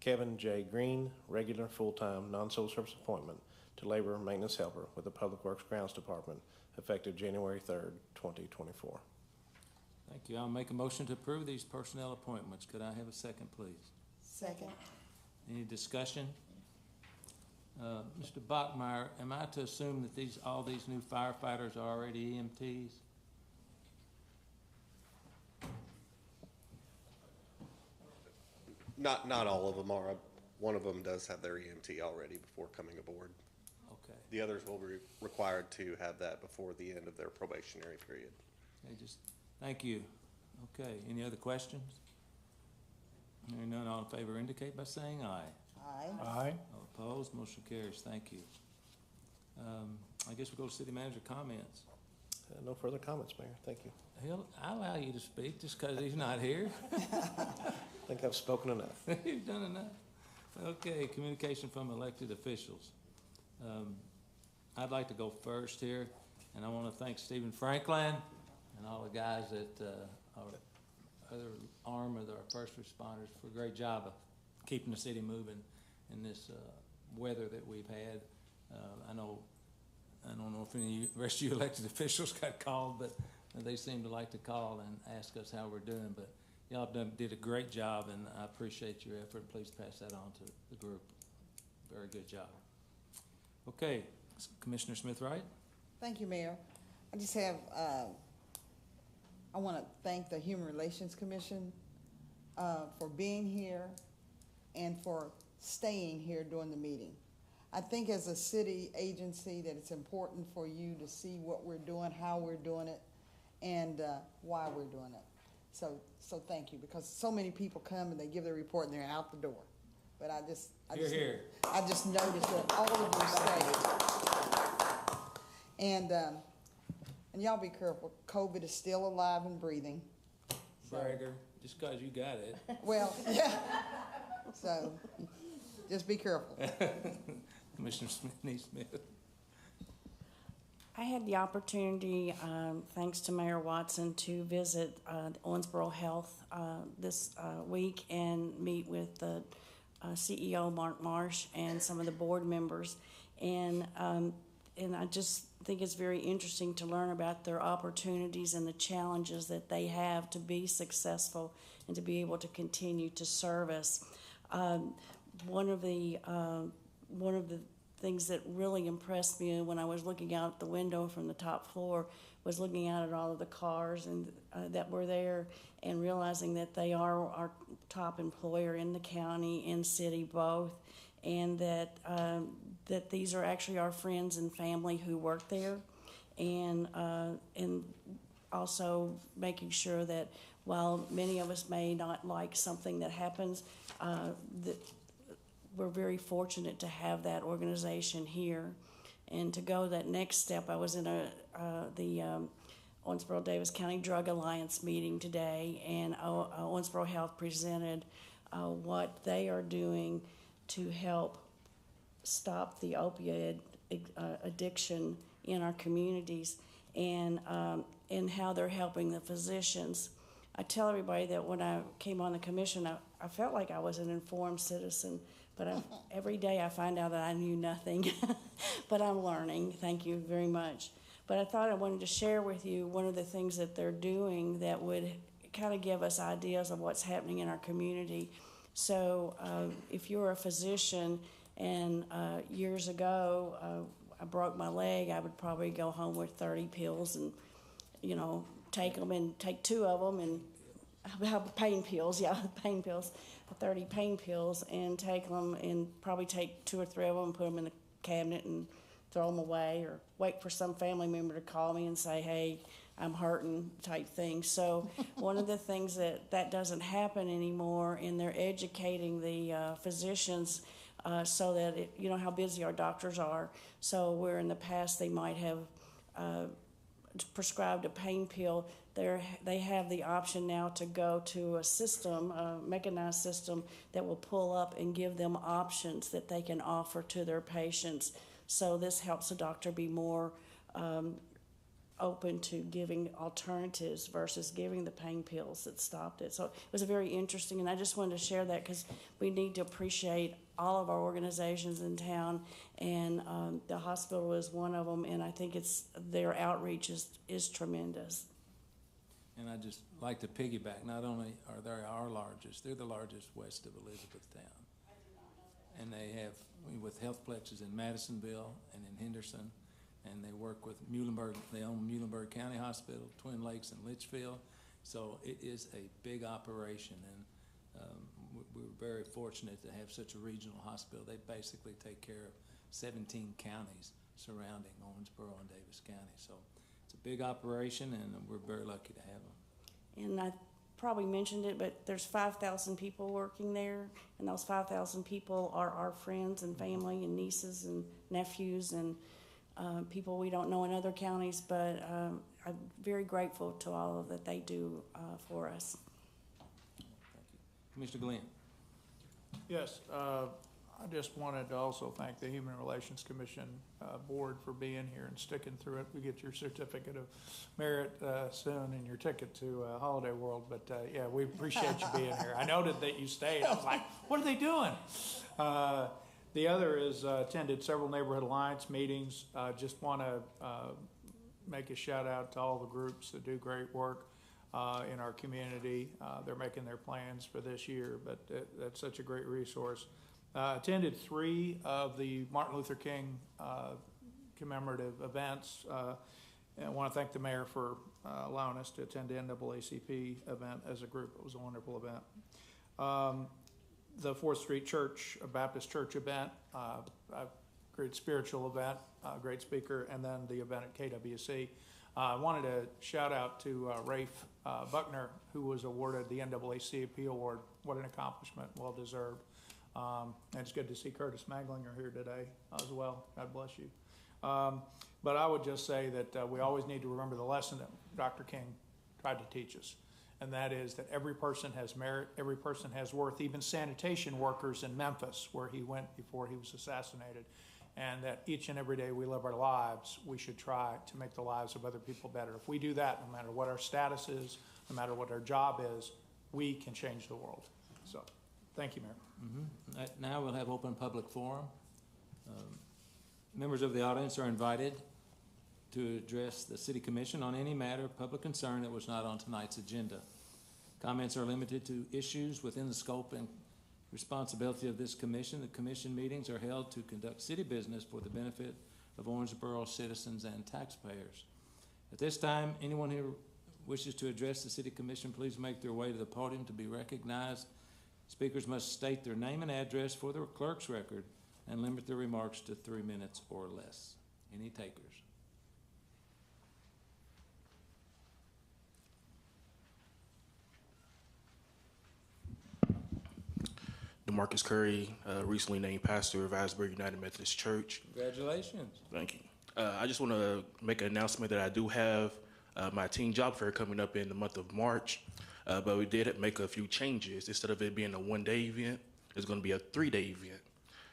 Kevin J. Green, regular, full-time, non-civil service appointment to labor maintenance helper with the Public Works Grounds Department effective January 3rd, 2024. Thank you. I'll make a motion to approve these personnel appointments. Could I have a second, please? Second. Any discussion? Mr. Bachmeyer, am I to assume that all these new firefighters are already EMTs? Not all of them are. One of them does have their EMT already before coming aboard. Okay. The others will be required to have that before the end of their probationary period. Okay, thank you. Okay, any other questions? Hearing none, all in favor indicate by saying aye. Aye. Aye. All opposed, motion carries. Thank you. I guess we'll go to city manager comments. No further comments, Mayor. Thank you. I allow you to speak just because he's not here. I think I've spoken enough. You've done enough. Okay, communication from elected officials. I'd like to go first here, and I want to thank Stephen Franklin and all the guys at our other arm of our first responders for a great job of keeping the city moving in this weather that we've had. I don't know if any of the rest of you elected officials got called, but they seem to like to call and ask us how we're doing. But y'all did a great job, and I appreciate your effort. Please pass that on to the group. Very good job. Okay, Commissioner Smith-Wright. Thank you, Mayor. I just have, I want to thank the Human Relations Commission for being here and for staying here during the meeting. I think as a city agency that it's important for you to see what we're doing, how we're doing it, and why we're doing it. So thank you, because so many people come and they give their report and they're out the door. But I just noticed that all of you stayed. And y'all be careful. COVID is still alive and breathing. Bragger, just because you got it. Well, yeah. So just be careful. Commissioner Smith. I had the opportunity, thanks to Mayor Watson, to visit Owensboro Health this week and meet with the CEO, Mark Marsh, and some of the board members. And I just think it's very interesting to learn about their opportunities and the challenges that they have to be successful and to be able to continue to serve us. One of the things that really impressed me when I was looking out the window from the top floor was looking out at all of the cars and that were there, and realizing that they are our top employer in the county and city both, and that that these are actually our friends and family who work there, and also making sure that while many of us may not like something that happens, that we're very fortunate to have that organization here. And to go that next step, I was in the Owensboro Davis County Drug Alliance meeting today, and Owensboro Health presented what they are doing to help stop the opioid addiction in our communities, and how they're helping the physicians. I tell everybody that when I came on the commission, I felt like I was an informed citizen, but every day I find out that I knew nothing. But I'm learning. Thank you very much. But I thought I wanted to share with you one of the things that they're doing that would kind of give us ideas of what's happening in our community. So if you're a physician and years ago I broke my leg, I would probably go home with 30 pills and, take them and take 2 of them and have pain pills, 30 pain pills, and take them and probably take 2 or 3 of them and put them in the cabinet and throw them away, or wait for some family member to call me and say, hey, I'm hurting, type thing. So one of the things that doesn't happen anymore, and they're educating the physicians so that, how busy our doctors are. So where in the past they might have prescribed a pain pill, they have the option now to go to a system, a mechanized system, that will pull up and give them options that they can offer to their patients. So this helps the doctor be more open to giving alternatives versus giving the pain pills that stopped it. So it was very interesting, and I just wanted to share that because we need to appreciate all of our organizations in town, and the hospital is one of them, and I think their outreach is tremendous. And I just like to piggyback, not only are they our largest, they're the largest west of Elizabethtown. And they have, with healthplexes in Madisonville and in Henderson, and they work with Muhlenberg. They own Muhlenberg County Hospital, Twin Lakes, and Litchfield. So it is a big operation, and we're very fortunate to have such a regional hospital. They basically take care of 17 counties surrounding Owensboro and Davis County. So it's a big operation, and we're very lucky to have them. And I probably mentioned it, but there's 5,000 people working there, and those 5,000 people are our friends and family and nieces and nephews and people we don't know in other counties, but I'm very grateful to all of that they do for us. Thank you. Commissioner Glenn. Yes, I just wanted to also thank the Human Relations Commission board for being here and sticking through it. We get your certificate of merit soon and your ticket to Holiday World, but yeah, we appreciate you being here. I noted that you stayed. I was like, what are they doing? The other is attended several neighborhood alliance meetings. Just want to make a shout out to all the groups that do great work in our community. They're making their plans for this year, but that's such a great resource. Attended 3 of the Martin Luther King commemorative events. And I want to thank the mayor for allowing us to attend the NAACP event as a group. It was a wonderful event. The 4th Street Church, a Baptist church event, a great spiritual event, great speaker, and then the event at KWC. I wanted to shout out to Rafe Buckner, who was awarded the NAACP award. What an accomplishment, well deserved. And it's good to see Curtis Maglinger here today as well. God bless you. But I would just say that we always need to remember the lesson that Dr. King tried to teach us. And that is that every person has merit, every person has worth. Even sanitation workers in Memphis, where he went before he was assassinated, and that each and every day we live our lives, we should try to make the lives of other people better. If we do that, no matter what our status is, no matter what our job is, we can change the world. So, thank you, Mayor. Now we'll have open public forum. Members of the audience are invited to address the City Commission on any matter of public concern that was not on tonight's agenda. Comments are limited to issues within the scope and responsibility of this commission. The commission meetings are held to conduct city business for the benefit of Owensboro citizens and taxpayers. At this time, anyone who wishes to address the City Commission, please make their way to the podium to be recognized. Speakers must state their name and address for the clerk's record and limit their remarks to 3 minutes or less. Any takers? DeMarcus Curry, recently named pastor of Owensboro United Methodist Church. Congratulations. Thank you. I just want to make an announcement that I do have my teen job fair coming up in the month of March, but we did make a few changes. Instead of it being a one-day event, it's going to be a 3-day event.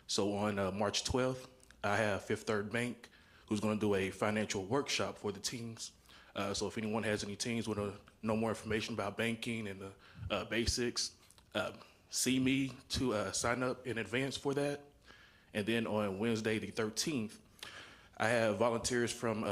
So on March 12th, I have Fifth Third Bank, who's going to do a financial workshop for the teens. So if anyone has any teens want to know more information about banking and the basics, see me to sign up in advance for that. And then on Wednesday the 13th, I have volunteers from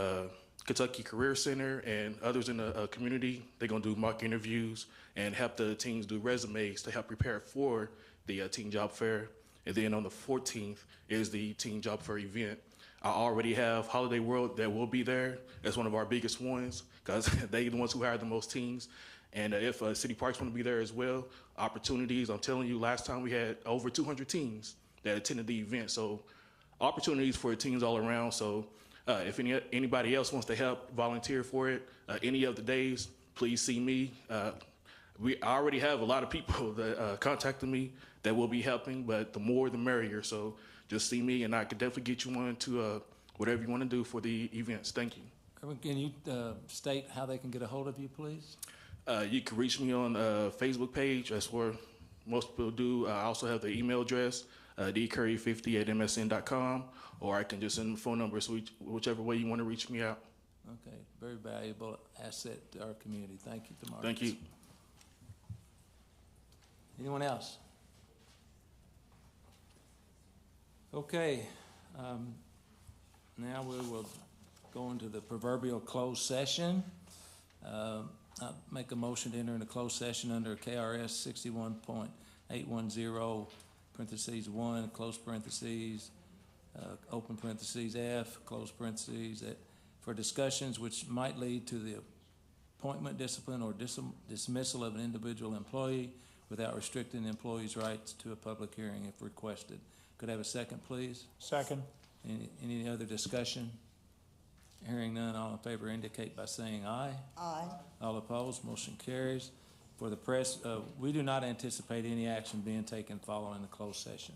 Kentucky Career Center and others in the community. They're going to do mock interviews and help the teens do resumes to help prepare for the teen job fair. And then on the 14th is the teen job fair event. I already have Holiday World that will be there. That's one of our biggest ones because they're the ones who hire the most teens. And if City Parks want to be there as well, opportunities, I'm telling you, last time we had over 200 teens that attended the event. So opportunities for teens all around. So if anybody else wants to help volunteer for it, any of the days, please see me. I already have a lot of people that contacted me that will be helping, but the more the merrier. So just see me and I can definitely get you on to whatever you want to do for the events. Thank you. Can you state how they can get a hold of you, please? You can reach me on Facebook page. That's where most people do. I also have the email address, dcurry50@msn.com, or I can just send the phone number, so whichever way you want to reach me out. Okay, very valuable asset to our community. Thank you, DeMarcus. Thank you. Anyone else? Okay, now we will go into the proverbial closed session. I make a motion to enter into closed session under KRS 61.810, parentheses 1, close parentheses, open parentheses F, close parentheses, for discussions which might lead to the appointment, discipline, or dismissal of an individual employee without restricting the employee's rights to a public hearing if requested. Could I have a second, please? Second. Any other discussion? Hearing none, all in favor indicate by saying aye. Aye. All opposed, motion carries. For the press, we do not anticipate any action being taken following the closed session.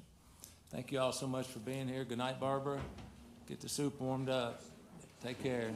Thank you all so much for being here. Good night, Barbara. Get the soup warmed up. Take care.